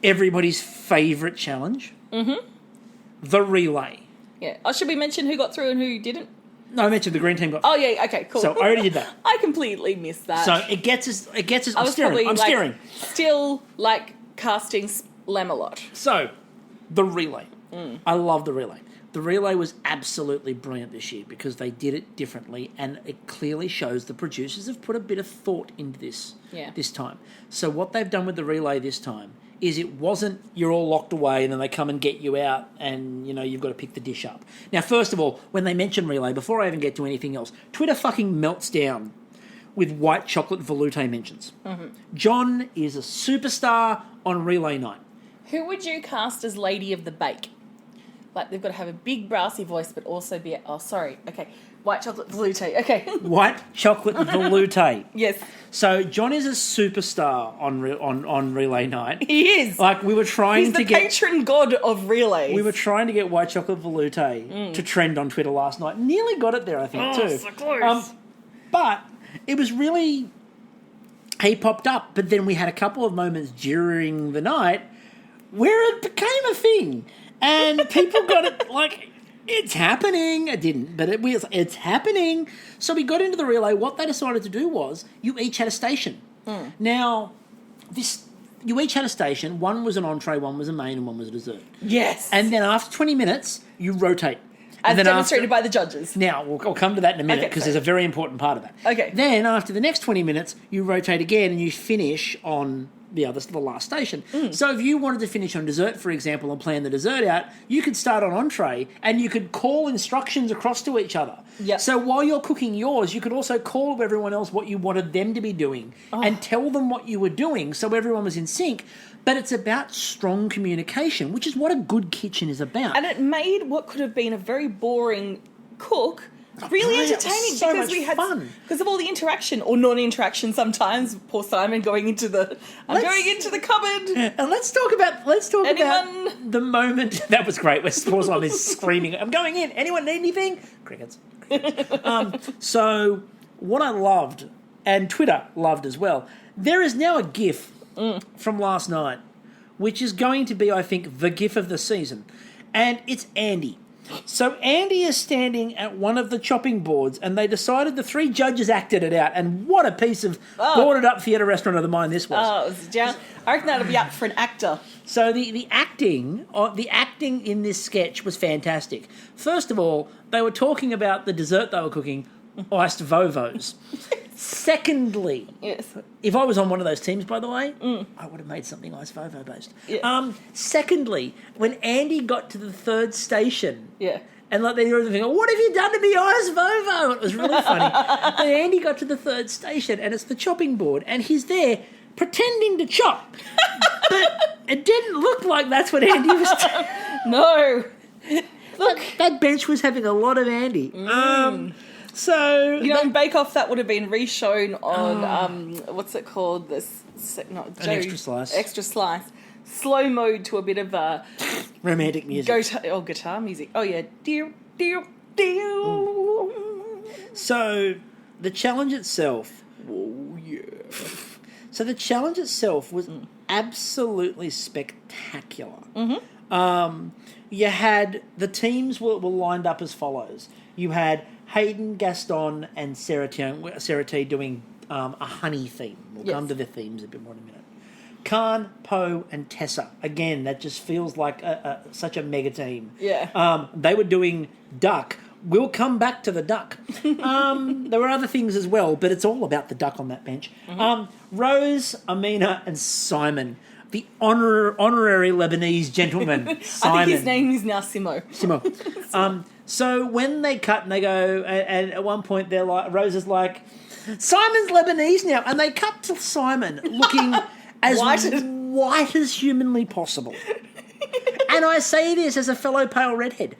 everybody's favourite challenge, the relay. Yeah. Oh, should we mention who got through and who didn't? No, I mentioned the green team got. Oh yeah. Okay. Cool. So I already did that. I completely missed that. So it gets us. I'm probably steering. Still casting Lamelot. So the relay. I love the relay. The relay was absolutely brilliant this year because they did it differently, and it clearly shows the producers have put a bit of thought into this this time. So what they've done with the relay this time is it wasn't you're all locked away and then they come and get you out and, you know, you've got to pick the dish up. Now, first of all, when they mention relay, before I even get to anything else, Twitter fucking melts down with white chocolate veloute mentions. John is a superstar on relay night. Who would you cast as Lady of the Bake? Like, they've got to have a big brassy voice, but also be... White chocolate veloute. Okay. White chocolate veloute. Yes. So John is a superstar on relay night. He is. Like, we were trying to get... He's the patron god of relays. We were trying to get white chocolate veloute to trend on Twitter last night. Nearly got it there, I think, too. So close. But it was really... He popped up, but then we had a couple of moments during the night where it became a thing. And people got it, like, it's happening. It didn't, but it's happening. So we got into the relay. What they decided to do was you each had a station. Now, you each had a station. One was an entree, one was a main, and one was a dessert. Yes. And then after 20 minutes, you rotate. As demonstrated by the judges. Now, I'll come to that in a minute because there's a very important part of that. Okay. Then, after the next 20 minutes, you rotate again and you finish on the last station. So if you wanted to finish on dessert, for example, and plan the dessert out, you could start on entree and you could call instructions across to each other. Yep. So while you're cooking yours, you could also call to everyone else what you wanted them to be doing and tell them what you were doing so everyone was in sync. But it's about strong communication, which is what a good kitchen is about. And it made what could have been a very boring cook really entertaining because we had fun because of all the interaction or non-interaction sometimes. Poor Simon going into the cupboard. And let's talk about the moment that was great. Where poor Simon is screaming, "I'm going in! Anyone need anything?" Crickets. So what I loved, and Twitter loved as well, there is now a GIF from last night, which is going to be, I think, the GIF of the season. And it's Andy. So Andy is standing at one of the chopping boards, and they decided the three judges acted it out. And what a piece of boarded up theatre restaurant of the mind this was. Oh, it was just, I reckon that'll be up for an actor. So the acting in this sketch was fantastic. First of all, they were talking about the dessert they were cooking, iced Vovos. Secondly, Yes. if I was on one of those teams, by the way, I would have made something iced Vovo based. Yeah. Secondly, when Andy got to the third station, Yeah. and like they were thinking, what have you done to me, iced Vovo? It was really funny. And Andy got to the third station, and it's the chopping board, and he's there pretending to chop, but it didn't look like that's what Andy was doing. No. Look, that bench was having a lot of Andy. So You know, in Bake Off, that would have been reshown on, what's it called? An extra slice. Extra slice. Slow mode to a bit of romantic music. guitar music. Oh, yeah. Dear, dear, dear. So the challenge itself. Oh, yeah. So the challenge itself was absolutely spectacular. You had the teams were lined up as follows. You had Hayden, Gaston, and Sarah T doing a honey theme. We'll come to the themes a bit more in a minute. Khanh, Poe, and Tessa. Again, that just feels like such a mega team. Yeah. They were doing duck. We'll come back to the duck. There were other things as well, but it's all about the duck on that bench. Rose, Amina, and Simon. The honorary Lebanese gentleman, Simon. I think his name is now Simo. So when they cut and they go, and at one point they're like, Rose is like, Simon's Lebanese now, and they cut to Simon looking as white as humanly possible. And I say this as a fellow pale redhead.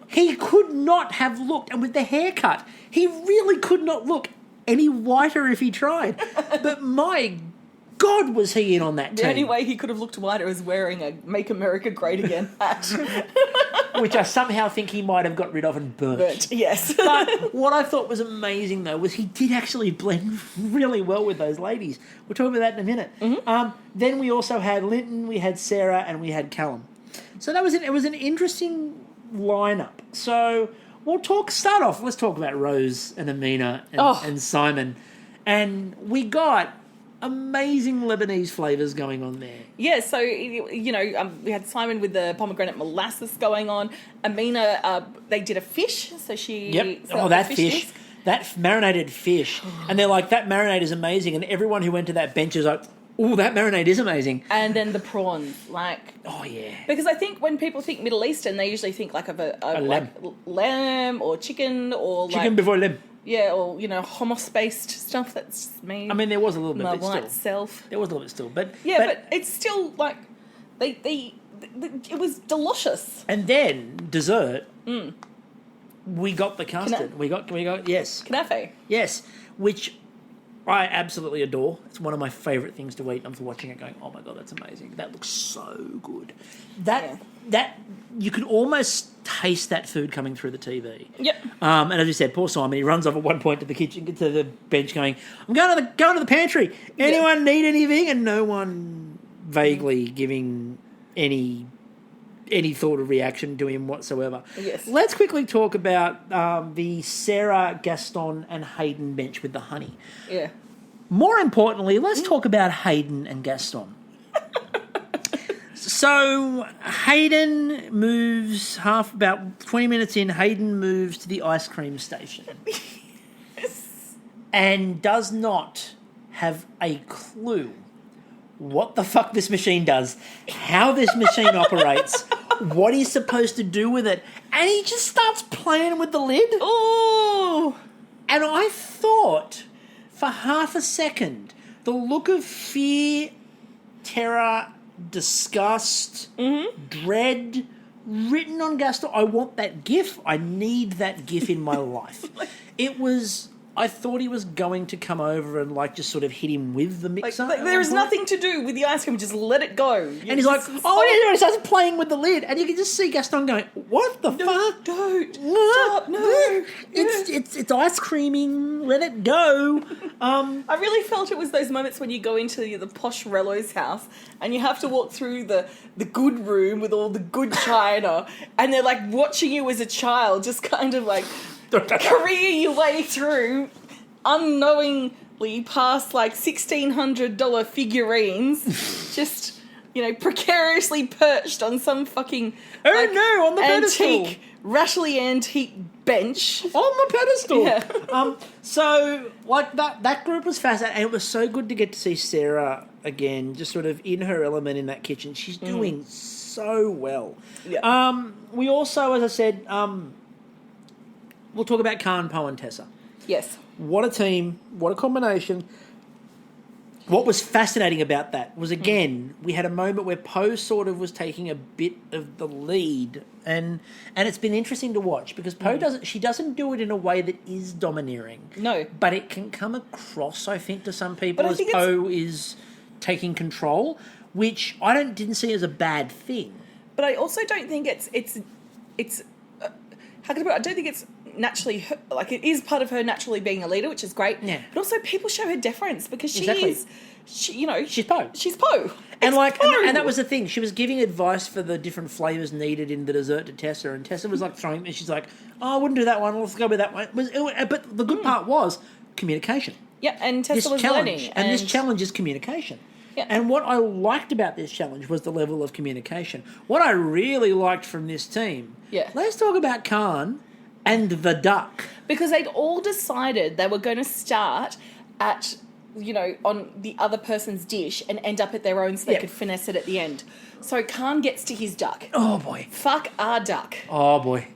He could not have looked, and with the haircut, he really could not look any whiter if he tried. But my God, was he in on that team. The only way he could have looked whiter was wearing a Make America Great Again hat. Which I somehow think he might have got rid of and burnt. Yes. But what I thought was amazing, though, was he did actually blend really well with those ladies. We'll talk about that in a minute. Then we also had Linton, we had Sarah, and we had Callum. So it was an interesting lineup. So let's talk about Rose and Amina and Simon. And we got amazing Lebanese flavours going on there. Yeah, so, you know, we had Simon with the pomegranate molasses going on. Amina, they did a fish, so she... Yep. That fish. That marinated fish. And they're like, that marinade is amazing. And everyone who went to that bench is like, oh, that marinade is amazing. And then the prawns, like... Oh, yeah. Because I think when people think Middle Eastern, they usually think like of a lamb. like lamb or chicken or Chicken before lamb. Yeah, or, you know, hummus-based stuff. That's me. I mean, there was a little bit, my but white still. self. There was a little bit still, but... Yeah, but it's still, like, it was delicious. And then, dessert, we got the custard. We got, yes. Knafe. Yes, which I absolutely adore. It's one of my favourite things to eat. I'm watching it going, oh my God, that's amazing. That looks so good. That you could almost taste that food coming through the TV. Yep. And as you said, poor Simon, he runs off at one point to the kitchen, to the bench, going, "I'm going to the pantry. Anyone need anything?" And no one vaguely giving any thought of reaction to him whatsoever. Yes. Let's quickly talk about the Sarah, Gaston, and Hayden bench with the honey. Yeah. More importantly, let's talk about Hayden and Gaston. So Hayden moves about 20 minutes in. Hayden moves to the ice cream station and does not have a clue what the fuck this machine does, how this machine operates, what he's supposed to do with it, and he just starts playing with the lid. Oh! And I thought, for half a second, the look of fear, terror, disgust, dread written on Gaston. I want that GIF. I need that GIF in my life. It was I thought he was going to come over and like just sort of hit him with the mixer. Like there is nothing to do with the ice cream. Just let it go. And he's like, oh, he starts playing with the lid, and you can just see Gaston going, "What the fuck? Don't stop! No, it's ice creaming. Let it go." I really felt it was those moments when you go into the posh Rello's house and you have to walk through the good room with all the good china, and they're like watching you as a child, just kind of like career your way through, unknowingly past like $1,600 figurines, just precariously perched on some fucking on the pedestal, rattly antique bench on the pedestal. Yeah. So like that group was fascinating, and it was so good to get to see Sarah again, just sort of in her element in that kitchen. She's doing so well. Yeah. We also, as I said, we'll talk about Khanh, Poe and Tessa. Yes. What a team. What a combination. What was fascinating about that was, again, we had a moment where Poe sort of was taking a bit of the lead, and it's been interesting to watch because Poe doesn't do it in a way that is domineering. No. But it can come across, I think, to some people But as Poe is taking control, which I didn't see as a bad thing. But I also don't think it's how can I put it? I don't think it's naturally like it is part of her naturally being a leader, which is great. Yeah. But also people show her deference because she's Poe. She's Poe. And and that was the thing. She was giving advice for the different flavors needed in the dessert to Tessa, and Tessa was like throwing, and she's like, "Oh, I wouldn't do that one. Let's go with that one." But the good part was communication. Yeah, and Tessa was learning, and this challenge is communication. Yeah. And what I liked about this challenge was the level of communication. What I really liked from this team. Yeah. Let's talk about Khanh and the duck. Because they'd all decided they were going to start at, on the other person's dish and end up at their own so they could finesse it at the end. So Khanh gets to his duck. Oh, boy. Fuck our duck. Oh, boy.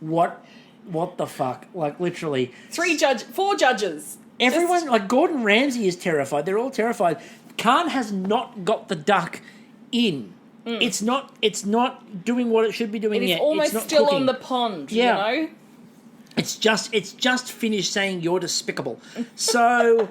What the fuck? Like, literally. 4 judges. Everyone, like Gordon Ramsay is terrified. They're all terrified. Khanh has not got the duck in. It's not doing what it should be doing yet. It is almost it's not still cooking. on the pond, Yeah. It's just finished saying you're despicable. So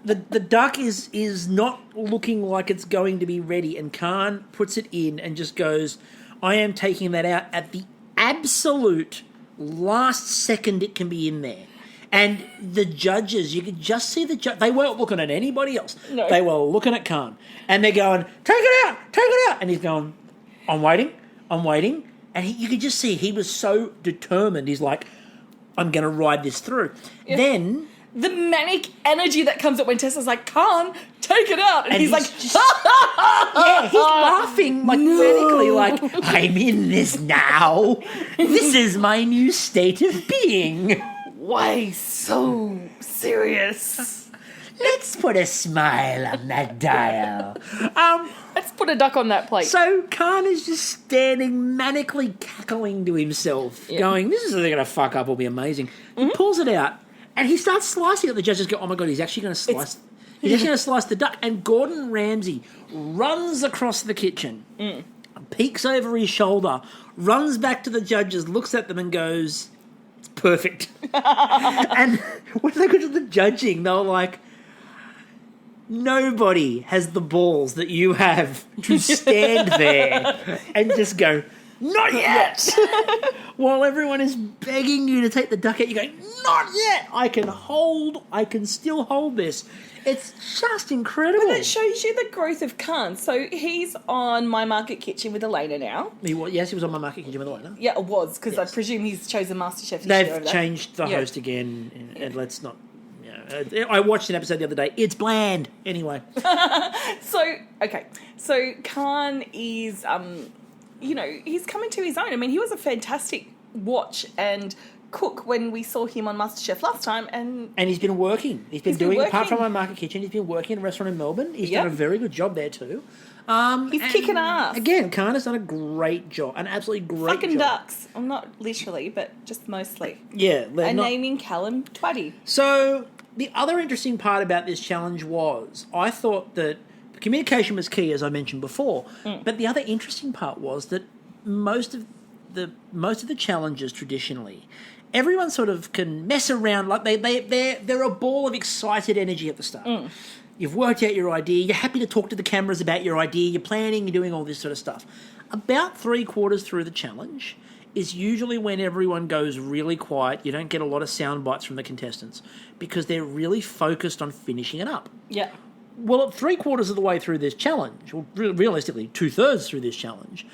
the duck is not looking like it's going to be ready, and Khanh puts it in and just goes, I am taking that out at the absolute last second it can be in there. And the judges, you could just see they weren't looking at anybody else. No. They were looking at Khanh. And they're going, take it out. And he's going, I'm waiting. And you could just see he was so determined. He's like, I'm going to ride this through. Yeah. Then the manic energy that comes up when Tessa's like, Khanh, take it out. And he's like, just, yeah, he's laughing like manically, like, I'm in this now. This is my new state of being. Why so serious? Let's put a smile on that dial. Let's put a duck on that plate. So Khanh is just standing manically cackling to himself, going, this is going to fuck up, will be amazing. He pulls it out, and he starts slicing it. The judges go, oh my God, he's actually going to slice. He's actually going to slice the duck. And Gordon Ramsay runs across the kitchen, peeks over his shoulder, runs back to the judges, looks at them and goes, it's perfect. And when they got to the judging, they were like, nobody has the balls that you have to stand there and just go, not yet. While everyone is begging you to take the duck out, you're going, not yet. I can still hold this. It's just incredible. But it shows you the growth of Khanh. So he's on My Market Kitchen with Elena now. Yes, he was on My Market Kitchen with Elena. Yeah, it was, because I presume he's chosen Masterchef. They've changed the host again, and let's not... I watched an episode the other day. It's bland. Anyway. So Khanh is, he's coming to his own. I mean, he was a fantastic watch and cook when we saw him on MasterChef last time. And he's been working. He's been doing, apart from My Market Kitchen, he's been working in a restaurant in Melbourne. He's done a very good job there too. He's kicking ass. Again, Khanh has done a great job. An absolutely great job. Fucking ducks. Well, not literally, but just mostly. Yeah. And naming Callum Twatty. So... the other interesting part about this challenge was I thought that communication was key, as I mentioned before, but the other interesting part was that most of the most of the challenges traditionally, everyone sort of can mess around, like they're a ball of excited energy at the start. You've worked out your idea, you're happy to talk to the cameras about your idea, you're planning, you're doing all this sort of stuff. About 3/4 through the challenge is usually when everyone goes really quiet. You don't get a lot of sound bites from the contestants because they're really focused on finishing it up. Yeah. Well, at 3/4 of the way through this challenge, or realistically 2/3 through this challenge,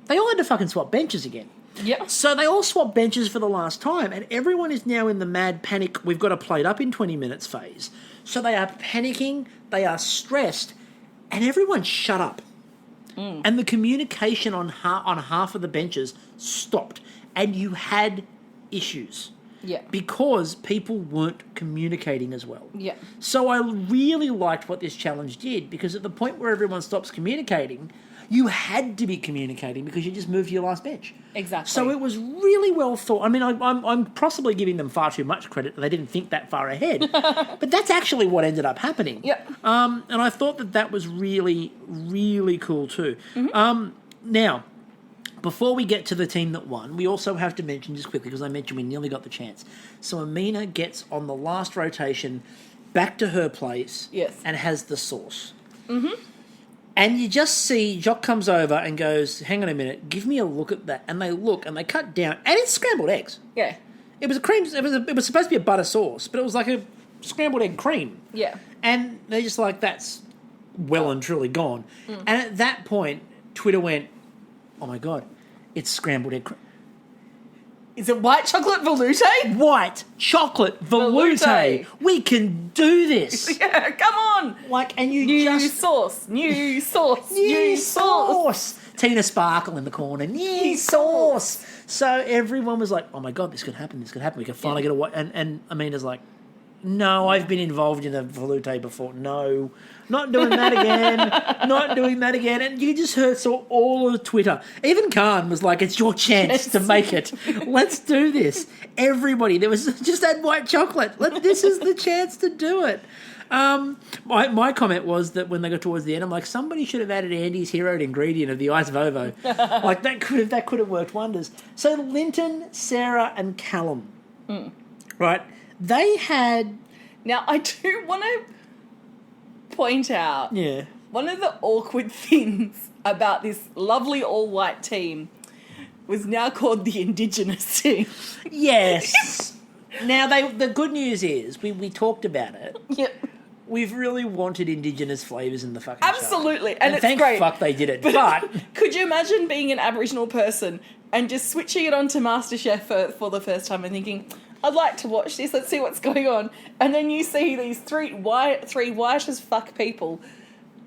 they all had to fucking swap benches again. Yeah. So they all swapped benches for the last time, and everyone is now in the mad panic, we've got to plate up in 20 minutes phase. So they are panicking, they are stressed, and everyone shut up. And the communication on half of the benches stopped, and you had issues. Yeah. Because people weren't communicating as well. Yeah. So I really liked what this challenge did, because at the point where everyone stops communicating, you had to be communicating because you just moved to your last bench. Exactly. So it was really well thought. I mean, I'm possibly giving them far too much credit. They didn't think that far ahead. But that's actually what ended up happening. Yep. And I thought that was really, really cool too. Now, before we get to the team that won, we also have to mention, just quickly, because I mentioned we nearly got the chance. So Amina gets on the last rotation back to her place. Yes. And has the sauce. And you just see Jock comes over and goes, hang on a minute, give me a look at that. And they look and they cut down, and it's scrambled eggs. Yeah. It was a cream. It was supposed to be a butter sauce, but it was like a scrambled egg cream. Yeah. And they're just like, that's well and truly gone. And at that point, Twitter went, oh my God, it's scrambled egg cream. Is it white chocolate veloute? White chocolate veloute. Veloute. We can do this. Yeah, come on. Like, and you New just... sauce. New sauce. New sauce. Tina Sparkle in the corner. New sauce. So everyone was like, oh my God, this could happen. This could happen. We could finally get a... And Amina's like, no, I've been involved in a veloute before. No, not doing that again. Not doing that again. And you just saw all of Twitter. Even Khanh was like, it's your chance to make it. Let's do this. Everybody, there was just that white chocolate. This is the chance to do it. My comment was that when they got towards the end, I'm like, somebody should have added Andy's heroed ingredient of the ice Vovo. Like, that could have worked wonders. So Linton, Sarah, and Callum, right? They had... Now, I do want to point out one of the awkward things about this lovely all-white team was now called the Indigenous team. Yes. Now, the good news is, we talked about it. Yep. We've really wanted Indigenous flavours in the fucking Absolutely. show. And it's thank great. fuck they did it. But could you imagine being an Aboriginal person and just switching it on to Masterchef for the first time and thinking... I'd like to watch this. Let's see what's going on. And then you see these three white as fuck people,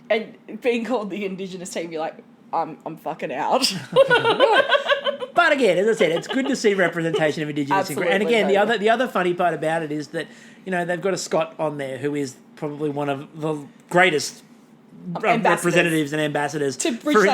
and being called the Indigenous team. You're like, I'm fucking out. But again, as I said, it's good to see representation of Indigenous. Absolutely, And again, the other funny part about it is that they've got a Scot on there who is probably one of the greatest representatives and ambassadors for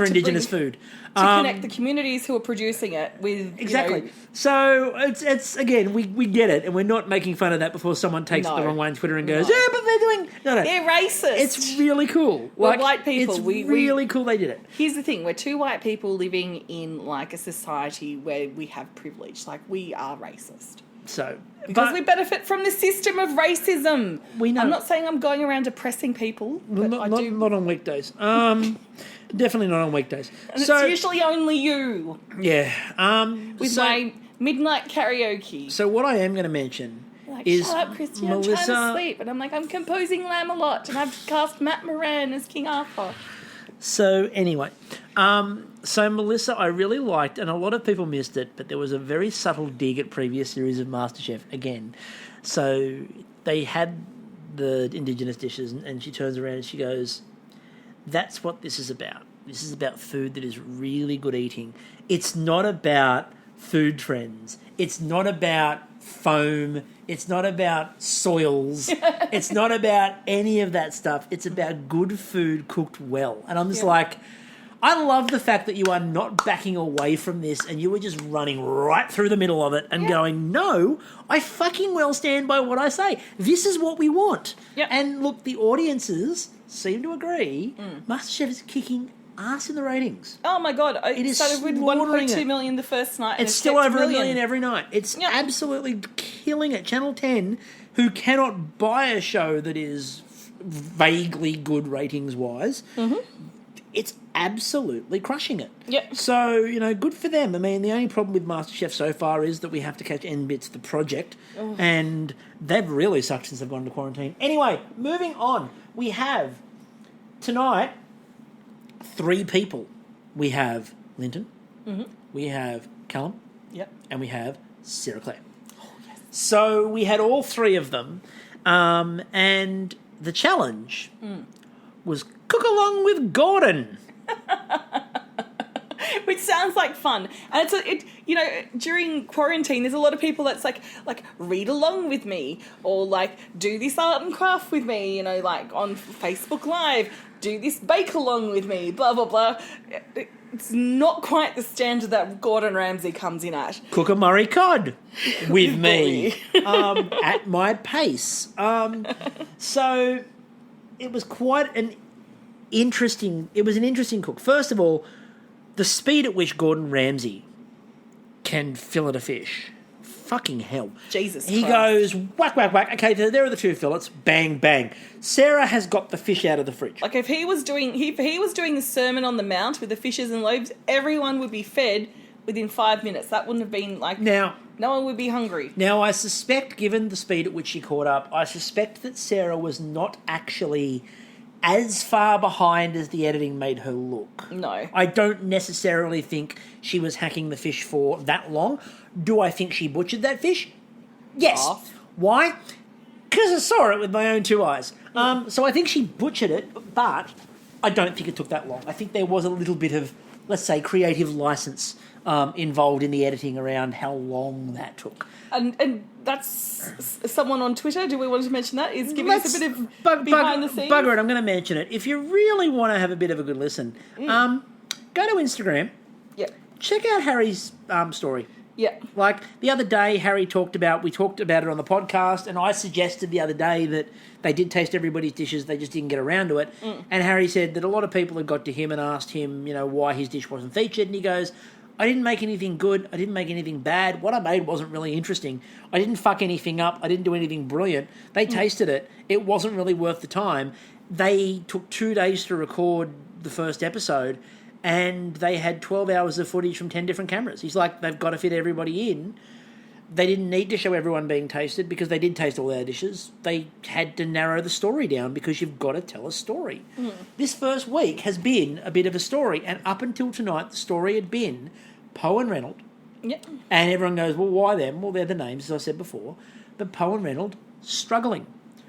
Indigenous food. To connect the communities who are producing it with... Exactly. So it's again, we get it, and we're not making fun of that before someone takes it the wrong way on Twitter and goes, yeah, but they're doing... No. They're racist. It's really cool. We're white people. It's really cool they did it. Here's the thing. We're two white people living in, like, a society where we have privilege. Like, we are racist. So... Because we benefit from the system of racism. We know. I'm not saying I'm going around oppressing people, but not on weekdays. Definitely not on weekdays. And it's usually only you. Yeah. With my midnight karaoke. So what I am going to mention is shut up, Kristie, Melissa... I'm trying to sleep. And I'm like, I'm composing Lam-a-Lot, and I've cast Matt Moran as King Arthur. So anyway, so Melissa, I really liked, and a lot of people missed it, but there was a very subtle dig at previous series of MasterChef again. So they had the Indigenous dishes, and she turns around and she goes, that's what this is about. This is about food that is really good eating. It's not about food trends. It's not about foam. It's not about soils. It's not about any of that stuff. It's about good food cooked well. And I'm just like, I love the fact that you are not backing away from this and you are just running right through the middle of it and going, no, I fucking well stand by what I say. This is what we want. Yep. And look, the audiences seem to agree. MasterChef is kicking arse in the ratings. Oh my God. It is started with slaughtering 1.2 it. million the first night. And It's still over a a million every night. It's absolutely killing it. Channel 10, who cannot buy a show that is vaguely good ratings-wise, it's absolutely crushing it. Yep. So, good for them. I mean, the only problem with MasterChef so far is that we have to catch N-Bits, the project, and they've really sucked since they've gone into quarantine. Anyway, moving on. We have, tonight, 3 people. We have Linton, we have Callum, and we have Sarah Claire. Oh, yes. So we had all 3 of them, and the challenge was cook along with Gordon. Which sounds like fun. And during quarantine, there's a lot of people that's like read along with me, or like do this art and craft with me, like on Facebook Live, do this bake along with me, blah, blah, blah. It's not quite the standard that Gordon Ramsay comes in at. Cook a Murray cod with me at my pace. So it was quite an interesting cook. First of all, the speed at which Gordon Ramsay can fillet a fish. Fucking hell. Jesus He Christ. goes, whack, whack, whack. Okay, there are the 2 fillets. Bang, bang. Sarah has got the fish out of the fridge. Like if he was doing the Sermon on the Mount with the fishes and loaves, everyone would be fed within 5 minutes. That wouldn't have been like... Now, no one would be hungry. Now, I suspect, given the speed at which she caught up, I suspect that Sarah was not actually as far behind as the editing made her look. No. I don't necessarily think she was hacking the fish for that long. Do I think she butchered that fish? Yes. Off. Why? Because I saw it with my own 2 eyes. So I think she butchered it, but I don't think it took that long. I think there was a little bit of, let's say, creative license involved in the editing around how long that took. And that's someone on Twitter, do we want to mention that? Is giving us a bit of behind the scenes? Bugger it, I'm going to mention it. If you really want to have a bit of a good listen, go to Instagram. Yep. Check out Harry's story. Yeah. Like, the other day, we talked about it on the podcast, and I suggested the other day that they did taste everybody's dishes, they just didn't get around to it. And Harry said that a lot of people had got to him and asked him, why his dish wasn't featured, and he goes, I didn't make anything good, I didn't make anything bad, what I made wasn't really interesting, I didn't fuck anything up, I didn't do anything brilliant, they tasted it, it wasn't really worth the time. They took 2 days to record the first episode, and they had 12 hours of footage from 10 different cameras. He's like, they've got to fit everybody in. They didn't need to show everyone being tasted because they did taste all their dishes. They had to narrow the story down because you've got to tell a story. This first week has been a bit of a story, and up until tonight, the story had been Poe and Reynolds. Yep. And everyone goes, well, why them? Well, they're the names, as I said before. But Poe and Reynolds struggling,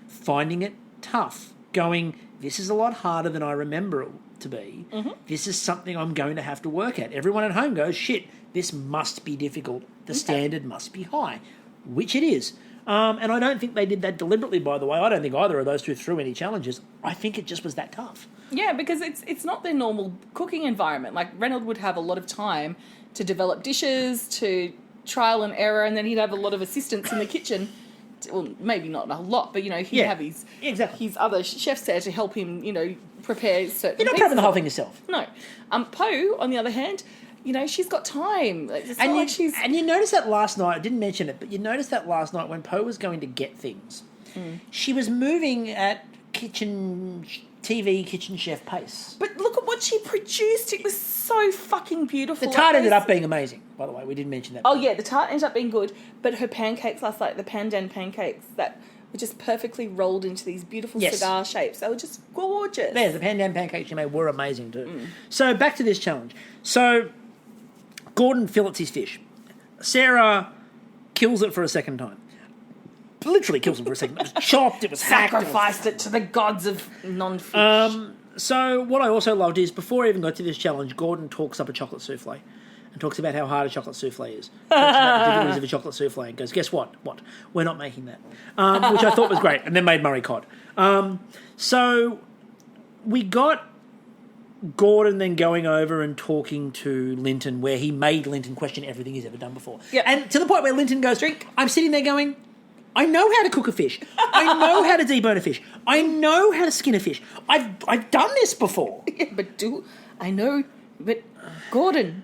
finding it tough, going, this is a lot harder than I remember it to be. This is something I'm going to have to work at. Everyone at home goes, shit, this must be difficult. The standard must be high, which it is. And I don't think they did that deliberately, by the way. I don't think either of those 2 threw any challenges. I think it just was that tough. Yeah, because it's not their normal cooking environment. Like, Reynolds would have a lot of time to develop dishes, to trial and error, and then he'd have a lot of assistants in the kitchen. Well, maybe not a lot, but, he'd have his other chefs there to help him, prepare certain You're not prepping the whole thing yourself. No. Poe, on the other hand, she's got time. And you noticed that last night, I didn't mention it, but you noticed that last night when Poe was going to get things, she was moving at kitchen chef pace. But look at what she produced. It was so fucking beautiful. The tart ended up being amazing, by the way. We didn't mention that. Oh, yeah, the tart ended up being good, but her pancakes last night, the pandan pancakes that were just perfectly rolled into these beautiful cigar shapes. They were just gorgeous. Yeah, the pandan pancakes she made were amazing too. So back to this challenge. So Gordon fillets his fish. Sarah kills it for a second time. Literally kills him for a second. It was chopped, it was hacked. Sacrificed it to the gods of non-fish. So what I also loved is, before I even got to this challenge, Gordon talks up a chocolate souffle and talks about how hard a chocolate souffle is. Talks about the difficulties of a chocolate souffle and goes, guess what? What? We're not making that. Which I thought was great. And then made Murray cod. So we got Gordon then going over and talking to Linton, where he made Linton question everything he's ever done before. Yep. And to the point where Linton goes, I'm sitting there going, I know how to cook a fish. I know how to debone a fish. I know how to skin a fish. I've done this before. Yeah, but I know, but Gordon,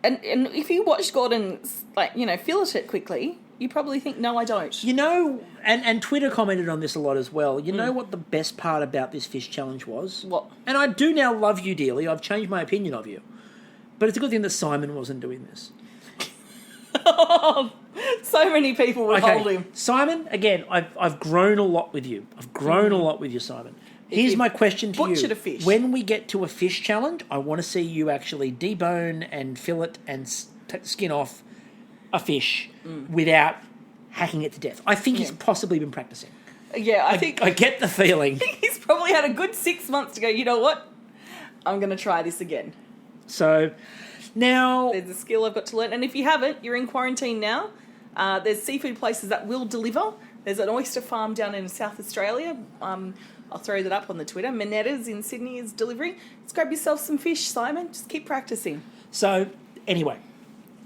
and if you watch Gordon, like, you know, fillet it quickly, you probably think, no, I don't. You know, and Twitter commented on this a lot as well. You know what the best part about this fish challenge was? What? And I do now love you dearly. I've changed my opinion of you. But it's a good thing that Simon wasn't doing this. So many people would hold him. Simon, again, I've grown a lot with you. I've grown a lot with you, Simon. Here's my question to you. Butchered a fish. When we get to a fish challenge, I want to see you actually debone and fillet and take the skin off a fish without hacking it to death. I think he's possibly been practicing. Yeah, I think... I get the feeling. He's probably had a good 6 months to go, you know what? I'm going to try this again. So, now... There's a skill I've got to learn. And if you haven't, you're in quarantine now. There's seafood places that will deliver. There's an oyster farm down in South Australia. I'll throw that up on the Twitter. Minetta's in Sydney is delivering. Let's grab yourself some fish, Simon. Just keep practicing. So, anyway.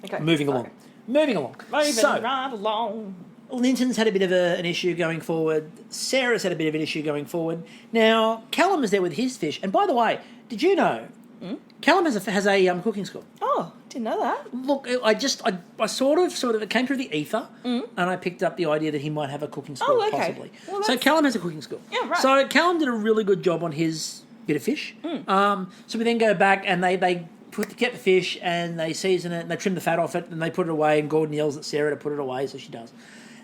Okay. Moving along. Moving right along. Linton's had a bit of an issue going forward. Sarah's had a bit of an issue going forward. Now, Callum is there with his fish. And by the way, did you know Callum has a cooking school? Oh, didn't know that. Look, I sort of, it came through the ether, and I picked up the idea that he might have a cooking school, possibly. Well, so Callum has a cooking school. Yeah, right. So Callum did a really good job on his bit of fish. So we then go back and they get the fish and they season it and they trim the fat off it and they put it away, and Gordon yells at Sarah to put it away, so she does.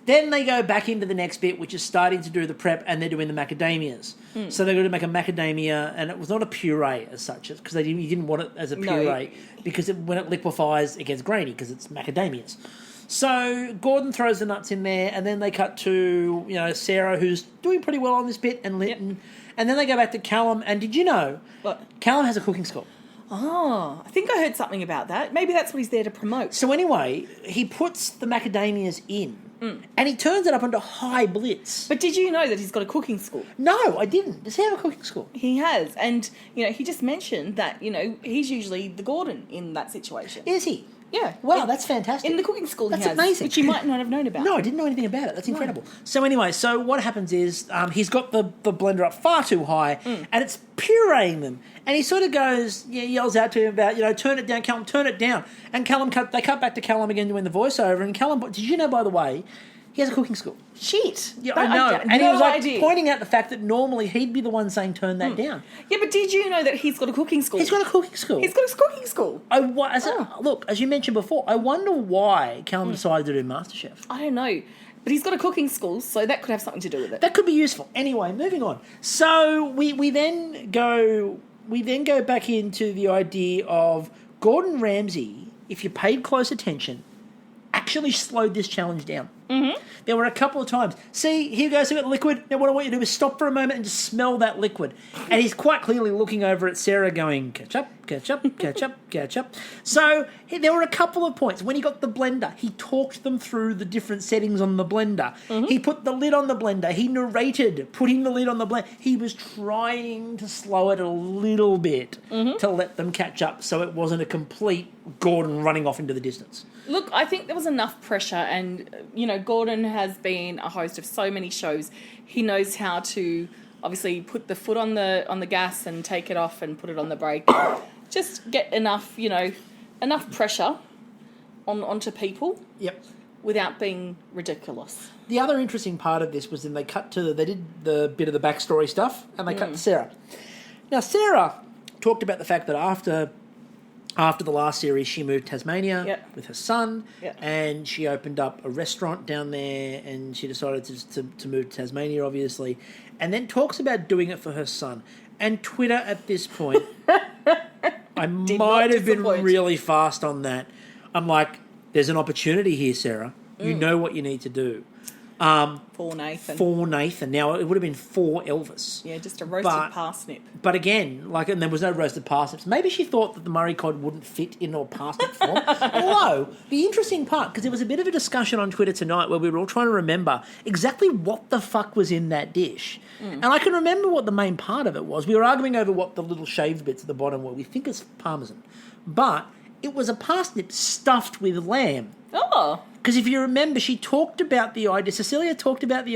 Then they go back into the next bit, which is starting to do the prep, and they're doing the macadamias. So they're going to make a macadamia, and it was not a puree as such, because you didn't want it as a puree, because when it liquefies, it gets grainy, because it's macadamias. So Gordon throws the nuts in there, and then they cut to Sarah, who's doing pretty well on this bit, and Linton. And then they go back to Callum, and did you know Callum has a cooking school? Oh, I think I heard something about that. Maybe that's what he's there to promote. So anyway, he puts the macadamias in, and he turns it up onto high blitz. But did you know that he's got a cooking school? No, I didn't. Does he have a cooking school? He has. And, he just mentioned that, he's usually the Gordon in that situation. Is he? Yeah. Wow, that's fantastic. In the cooking school that's he has. Amazing. Which you might not have known about. No, I didn't know anything about it. That's incredible. No. So anyway, what happens is he's got the blender up far too high, and it's pureeing them. And he sort of yells out to him about, turn it down, Callum, turn it down. And they cut back to Callum again doing the voiceover. And Callum, did you know, by the way, he has a cooking school? Shit. Yeah, I know. And he was pointing out the fact that normally he'd be the one saying turn that down. Yeah, but did you know that he's got a cooking school? He's got a cooking school. He's got a cooking school. Look, as you mentioned before, I wonder why Callum decided to do Masterchef. I don't know. But he's got a cooking school, so that could have something to do with it. That could be useful. Anyway, moving on. So we then go back into the idea of Gordon Ramsay, if you paid close attention, actually slowed this challenge down. Mm-hmm. There were a couple of times. See, here goes, we've got liquid. Now what I want you to do is stop for a moment and just smell that liquid. And he's quite clearly looking over at Sarah going, ketchup, ketchup, ketchup, ketchup. So there were a couple of points. When he got the blender, he talked them through the different settings on the blender. Mm-hmm. He put the lid on the blender. He narrated putting the lid on the blender. He was trying to slow it a little bit to let them catch up so it wasn't a complete Gordon running off into the distance. Look, I think there was enough pressure, and, Gordon has been a host of so many shows. He knows how to obviously put the foot on the gas and take it off and put it on the brake. Just get enough pressure onto people. Yep. Without being ridiculous. The other interesting part of this was then they did the bit of the backstory stuff, and they cut to Sarah. Now, Sarah talked about the fact that after the last series, she moved to Tasmania with her son, and she opened up a restaurant down there, and she decided to move to Tasmania, obviously, and then talks about doing it for her son. And Twitter at this point, I might have been really fast on that. I'm like, there's an opportunity here, Sarah. You know what you need to do. For Nathan. Now, it would have been for Elvis. Yeah, just a roasted parsnip. But again, and there was no roasted parsnips. Maybe she thought that the Murray cod wouldn't fit into a parsnip form. Although, the interesting part, because there was a bit of a discussion on Twitter tonight where we were all trying to remember exactly what the fuck was in that dish. And I can remember what the main part of it was. We were arguing over what the little shaved bits at the bottom were. We think it's parmesan. But it was a parsnip stuffed with lamb. Oh. Because if you remember, Cecilia talked about the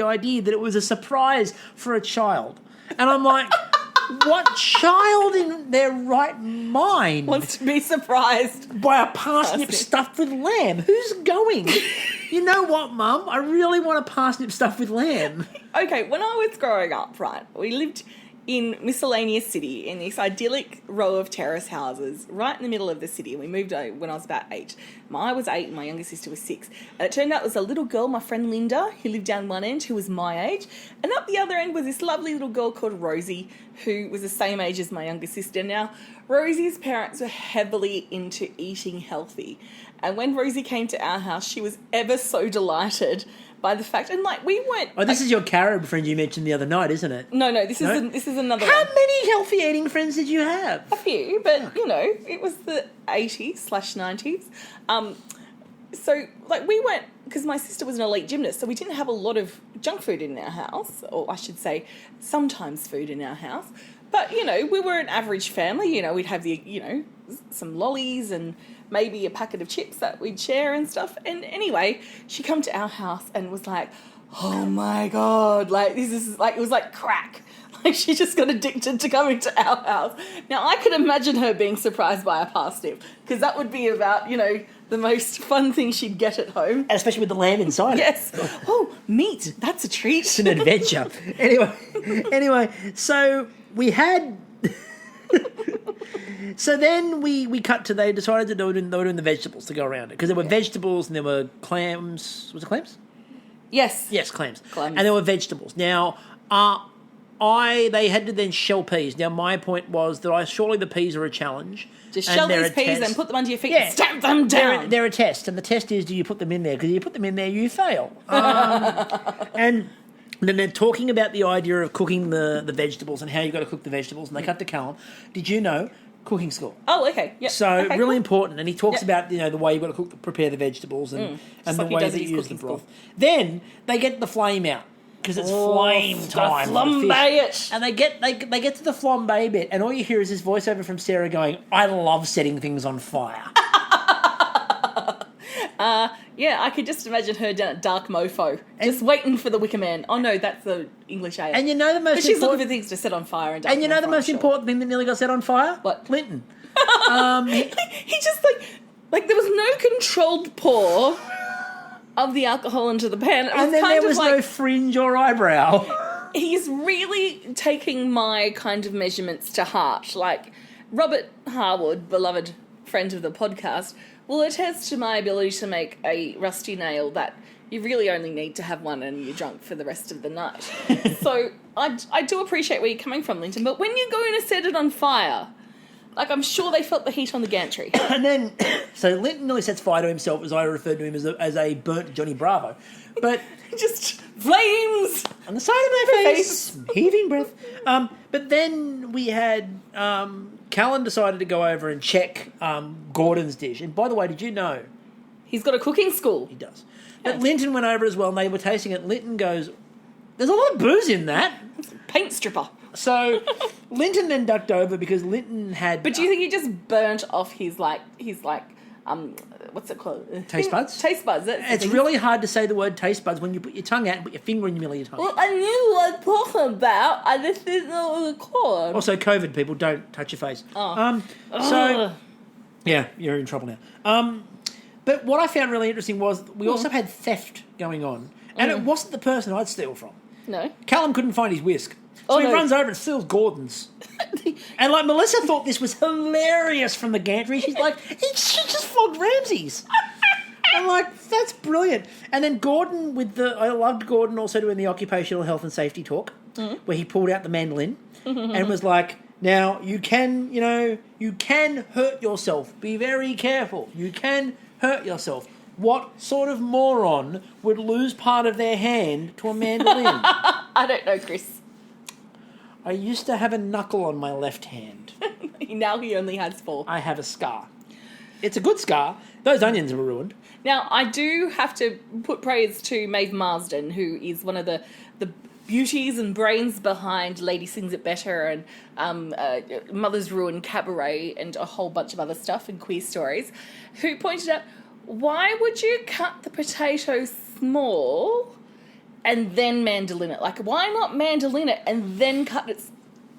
idea that it was a surprise for a child. And I'm like, What child in their right mind Wants to be surprised. by a parsnip stuffed with lamb? Who's going? You know what, Mum? I really want a parsnip stuffed with lamb. Okay, when I was growing up, right, we lived in Miscellaneous City in this idyllic row of terrace houses right in the middle of the city. We moved out when I was about 8. I was 8 and my younger sister was 6. And it turned out there was a little girl, my friend Linda, who lived down one end, who was my age. And up the other end was this lovely little girl called Rosie, who was the same age as my younger sister. Now, Rosie's parents were heavily into eating healthy. And when Rosie came to our house, she was ever so delighted by the fact, and like we weren't. Oh, this is your Carib friend you mentioned the other night, isn't it? No, this is another How one. many healthy eating friends did you have? A few, but you know, it was the 80s/90s. So like we weren't, because my sister was an elite gymnast, so we didn't have a lot of junk food in our house, or I should say, sometimes food in our house. But you know, we were an average family. You know, we'd have some lollies and maybe a packet of chips that we'd share and stuff. And anyway, she come to our house and was like, oh my God, like this is like, it was like crack. Like she just got addicted to coming to our house. Now I could imagine her being surprised by a parsnip, because that would be about, the most fun thing she'd get at home. And especially with the lamb inside. Yes. Oh, meat. That's a treat. It's an adventure. Anyway, so we had... So then we cut to, they decided to do it in the vegetables to go around it, because there were vegetables and there were clams. Was it clams? Yes. Yes, clams. Clams. And there were vegetables. Now, they had to then shell peas. Now, my point was that surely the peas are a challenge. Just shell these peas and put them under your feet and stamp them down. They're a test, and the test is, do you put them in there? Because if you put them in there, you fail. And then they're talking about the idea of cooking the vegetables and how you've got to cook the vegetables, and they cut to Callum. Did you know? Cooking school. Oh, okay. Yep. So okay, really important, and he talks about the way you've got to prepare the vegetables and the like way that you use the broth. Then they get the flame out, because it's flame time. Flambe it. And they get to the flambe bit, and all you hear is this voiceover from Sarah going, "I love setting things on fire." Yeah, I could just imagine her down at Dark Mofo, just waiting for the Wicker Man. Oh no, that's the English ale. And you know the most but she's looking for things to set on fire. And you know the most important thing that nearly got set on fire? What? Linton. He just like there was no controlled pour of the alcohol into the pan. And then there was no fringe or eyebrow. He's really taking my kind of measurements to heart. Like Robert Harwood, beloved friend of the podcast, will attest to my ability to make a rusty nail that you really only need to have one and you're drunk for the rest of the night. So I do appreciate where you're coming from, Linton, but when you're going to set it on fire, like I'm sure they felt the heat on the gantry. And then, so Linton nearly sets fire to himself, as I referred to him as a burnt Johnny Bravo. But just flames on the side of my face, heaving breath. But then we had Callum decided to go over and check Gordon's dish. And by the way, did you know he's got a cooking school? He does. But Linton went over as well, and they were tasting it. Linton goes, "There's a lot of booze in that." It's a paint stripper. So Linton then ducked over because Linton had. But do you think he just burnt off his what's it called? Taste buds? Taste buds. It's really hard to say the word taste buds when you put your tongue out and put your finger in the middle of your tongue. Well, I knew what I'm talking about. I just didn't know what it was called. Also, COVID, people, don't touch your face. So, yeah, you're in trouble now. But what I found really interesting was we also had theft going on. And it wasn't the person I'd steal from. No. Callum couldn't find his whisk. So he runs over and steals Gordon's. And Melissa thought this was hilarious from the gantry. She's like, she just flogged Ramsay's. I'm like, that's brilliant. And then Gordon I loved Gordon also doing the occupational health and safety talk, where he pulled out the mandolin and was like, now you can hurt yourself. Be very careful. You can hurt yourself. What sort of moron would lose part of their hand to a mandolin? I don't know, Chris. I used to have a knuckle on my left hand. Now he only has 4. I have a scar. It's a good scar. Those onions were ruined. Now, I do have to put praise to Maeve Marsden, who is one of the beauties and brains behind Lady Sings It Better and Mother's Ruin Cabaret and a whole bunch of other stuff and queer stories, who pointed out, why would you cut the potato small and then mandolin it? Like, why not mandolin it and then cut it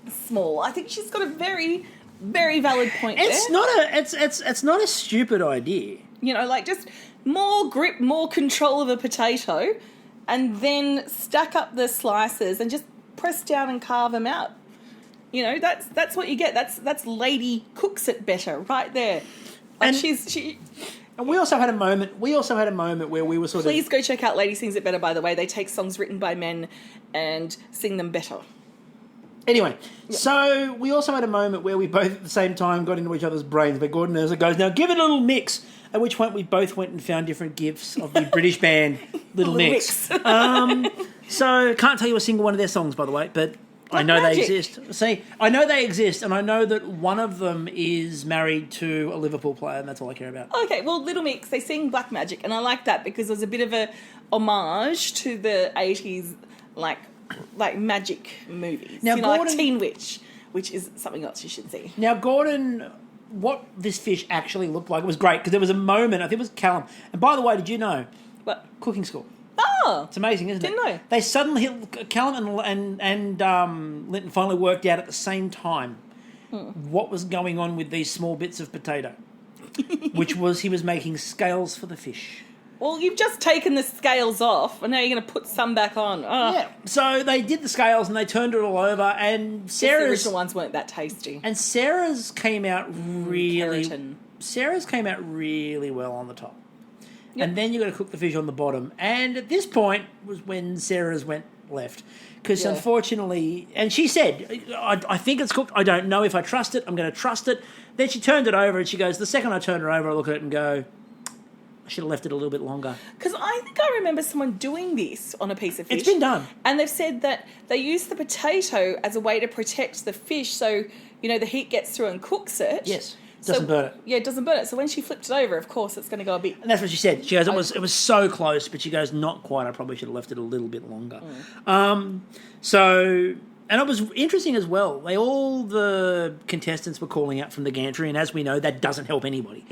small. I think she's got a very, very valid point It's there. it's not a stupid idea. You know, like just more grip, more control of a potato, and then stack up the slices and just press down and carve them out. You know, that's what you get. That's lady cooks it better right there. Like And- And we also had a moment. Where we were sort Please go check out Lady Sings It Better, by the way. They take songs written by men and sing them better. Anyway, so we also had a moment where we both at the same time got into each other's brains. But Gordon Urza goes, "Now give it a little mix." At which point we both went and found different gifs of the British band Little Mix. So can't tell you a single one of their songs, by the way, but I know they exist. See, I know they exist, and I know that one of them is married to a Liverpool player, and that's all I care about. Okay, well, Little Mix, they sing Black Magic, and I like that because there's a bit of a homage to the 80s, like magic movies. Now, like Gordon- Teen Witch, which is something else you should see. Now, Gordon, what this fish actually looked like, it was great, because there was a moment, I think it was Callum, and by the way, did you know? What? Cooking school. Oh! It's amazing, isn't it? Didn't know. They suddenly, Callum and Linton finally worked out at the same time what was going on with these small bits of potato, which was he was making scales for the fish. Well, you've just taken the scales off, and now you're going to put some back on. Oh. Yeah, so they did the scales and they turned it all over, and The Sarah's original ones weren't that tasty. came out really. Keratin. Sarah's came out really well on the top. Yep. And then you got to cook the fish on the bottom. And at this point was when Sarah's went left. Because unfortunately, and she said, I think it's cooked. I don't know if I trust it. I'm going to trust it. Then she turned it over and she goes, the second I turn it over, I look at it and go, I should have left it a little bit longer. Because I think I remember someone doing this on a piece of fish. It's been done. And they've said that they use the potato as a way to protect the fish so, you know, the heat gets through and cooks it. Yes. Doesn't burn it. Yeah, it doesn't burn it. So when she flipped it over, of course, it's going to go a bit... And that's what she said. She goes, it was so close, but she goes, not quite. I probably should have left it a little bit longer. So, and it was interesting as well. All the contestants were calling out from the gantry, and as we know, that doesn't help anybody.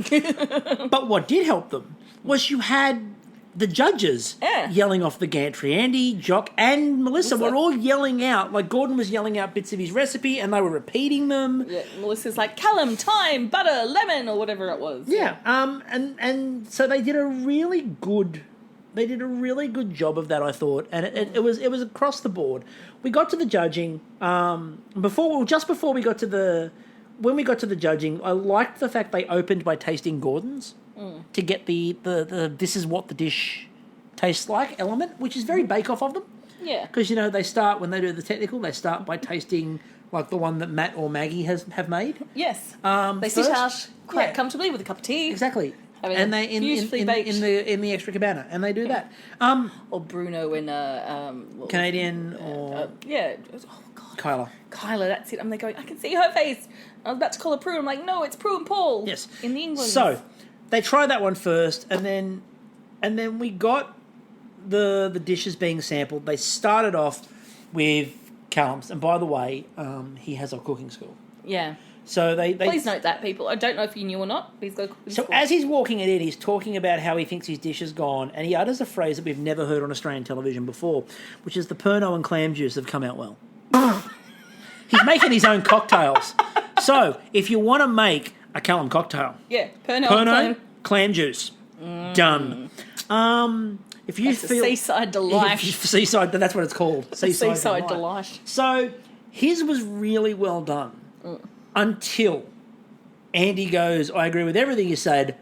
But what did help them was you had the judges yelling off the gantry. Andy, Jock, and Melissa were all yelling out. Like, Gordon was yelling out bits of his recipe, and they were repeating them. Yeah, Melissa's like, Callum, thyme, butter, lemon, or whatever it was. Yeah, and so they did a really good job of that, I thought, and it was across the board. We got to the judging when we got to the judging. I liked the fact they opened by tasting Gordon's to get the this is what the dish tastes like element, which is very bake off of them. Yeah, because they start when they do the technical, they start by tasting like the one that Matt or Maggie have made. Yes, they sit out quite comfortably with a cup of tea. Exactly. I mean, and they beautifully baked. in the extra cabana, and they do that. Or Bruno in Canadian or oh god, Kyla, that's it. I'm like going, I can see her face. I was about to call her Prue. I'm like, no, it's Prue and Paul. Yes, in the England. So they tried that one first, and then we got the dishes being sampled. They started off with Callum's, and by the way, he has a cooking school. Yeah. So they please note that, people. I don't know if you knew or not. He's got a cooking school. As he's walking it in, he's talking about how he thinks his dish is gone, and he utters a phrase that we've never heard on Australian television before, which is the Pernod and clam juice have come out well. He's making his own cocktails. So if you want to make a Callum cocktail, Pernod clam juice, done. If you feel seaside delight, seaside, that's what it's called. Seaside delight. So his was really well done. Until Andy goes, I agree with everything you said,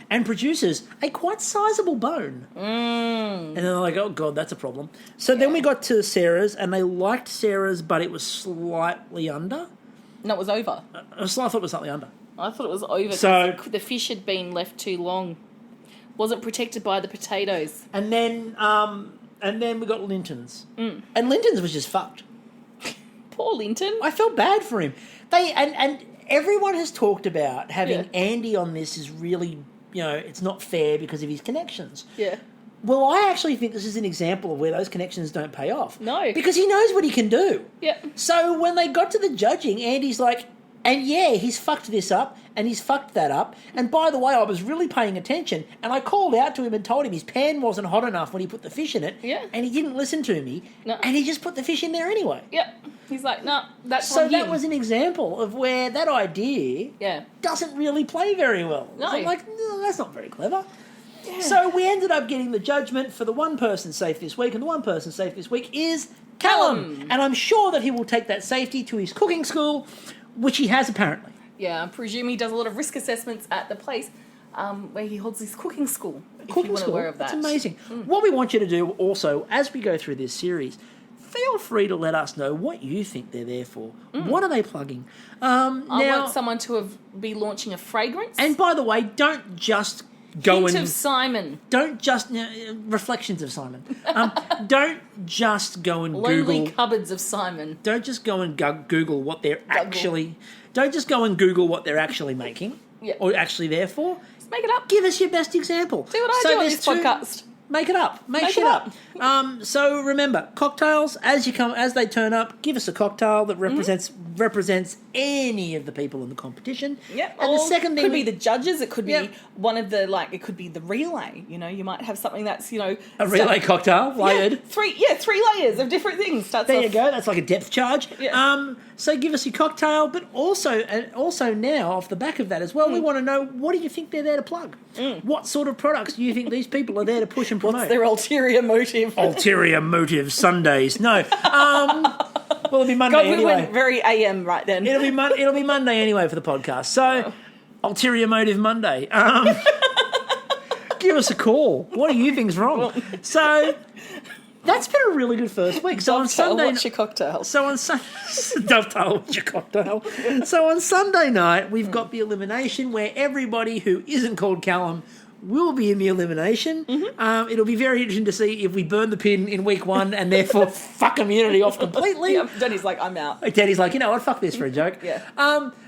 and produces a quite sizable bone. And they're like, oh, God, that's a problem. So then we got to Sarah's, and they liked Sarah's, but it was slightly under. No, it was over. I thought it was slightly under. I thought it was over So the fish had been left too long. Wasn't protected by the potatoes. And then we got Linton's. And Linton's was just fucked. Poor Linton. I felt bad for him. And everyone has talked about having Andy on this is really, it's not fair because of his connections. Yeah. Well, I actually think this is an example of where those connections don't pay off. No. Because he knows what he can do. Yeah. So when they got to the judging, Andy's like, And yeah, he's fucked this up, and he's fucked that up. And by the way, I was really paying attention, and I called out to him and told him his pan wasn't hot enough when he put the fish in it. Yeah. And he didn't listen to me. No. And he just put the fish in there anyway. Yep. He's like, no, that's So on that him. was an example of where that idea doesn't really play very well. No. So I'm like, no, that's not very clever. Yeah. So we ended up getting the judgment for the one person safe this week, and the one person safe this week is Callum. And I'm sure that he will take that safety to his cooking school, which he has apparently. Yeah, I presume he does a lot of risk assessments at the place where he holds his cooking school. If you weren't aware of that. It's amazing. What we want you to do also, as we go through this series, feel free to let us know what you think they're there for. What are they plugging? I want someone to be launching a fragrance. And by the way, don't just go Hint of Simon. Don't just reflections of Simon. Don't just go and Lonely Google cupboards of Simon. Don't just go and Google what they're actually. Don't just go and Google what they're actually making or actually there for. Just make it up. Give us your best example. Do what I do on this podcast. Make it up. Make shit up. So remember, cocktails as they turn up. Give us a cocktail that represents any of the people in the competition. Yep. And the second thing could be the judges. It could be one of the it could be the relay. You know, you might have something that's a relay cocktail layered. Three layers of different things. There you go. That's like a depth charge. Yeah. So give us your cocktail, but also now off the back of that as well, we want to know, what do you think they're there to plug? What sort of products do you think these people are there to push and promote? What's their ulterior motive? Ulterior motive Sundays. No. Well, it'll be Monday God, we anyway. went very AM right then. It'll be Monday anyway for the podcast. So, ulterior motive Monday. Give us a call. What do you think's wrong? So, that's been a really good first week. So on Sunday, what's your cocktail? So on Dovetail, what's your cocktail? So on Sunday night, we've got the elimination where everybody who isn't called Callum will be in the elimination. It'll be very interesting to see if we burn the pin in week one and therefore fuck immunity off completely. Danny's like, I'm out. Danny's like, you know what, fuck this for a joke. Yeah.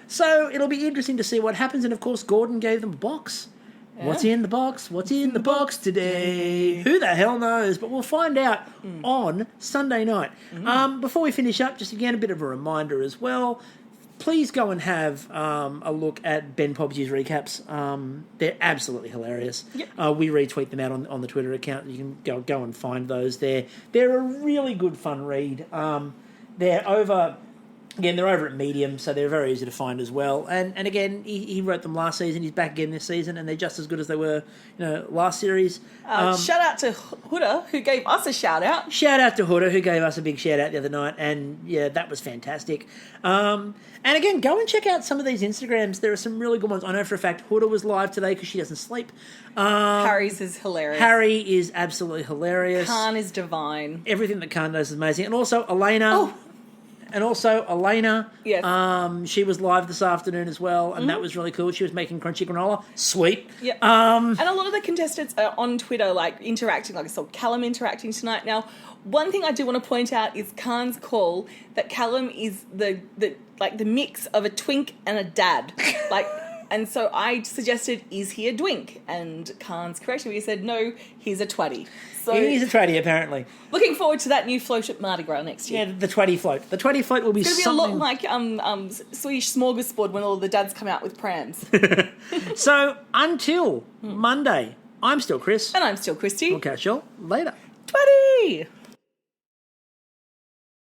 So it'll be interesting to see what happens. And of course, Gordon gave them a box. Yeah. What's in the box? What's in the box today? Who the hell knows? But we'll find out on Sunday night. Before we finish up, just again, a bit of a reminder as well. Please go and have a look at Ben Pobsy's recaps. They're absolutely hilarious. Yep. We retweet them out on the Twitter account. You can go and find those there. They're a really good fun read. They're over at Medium, so they're very easy to find as well. And again, he wrote them last season. He's back again this season, and they're just as good as they were, last series. Shout out to Huda, who gave us a shout out. Shout out to Huda, who gave us a big shout out the other night, and yeah, that was fantastic. And again, go and check out some of these Instagrams. There are some really good ones. I know for a fact Huda was live today because she doesn't sleep. Harry's is hilarious. Harry is absolutely hilarious. Khanh is divine. Everything that Khanh does is amazing. And also Elena. Yes. She was live this afternoon as well, and that was really cool. She was making crunchy granola. Sweet. Yep. And a lot of the contestants are on Twitter, interacting. I saw Callum interacting tonight. Now, one thing I do want to point out is Khan's call that Callum is the mix of a twink and a dad. And so I suggested, is he a dwink? And Khan's corrected me. He said, no, he's a twatty. So he's a twatty, apparently. Looking forward to that new float at Mardi Gras next year. Yeah, the twatty float. The twatty float will be something... It's going to be a lot like Swedish smorgasbord when all the dads come out with prams. So, until Monday, I'm still Chris. And I'm still Kristie. We'll catch you all later. Twatty!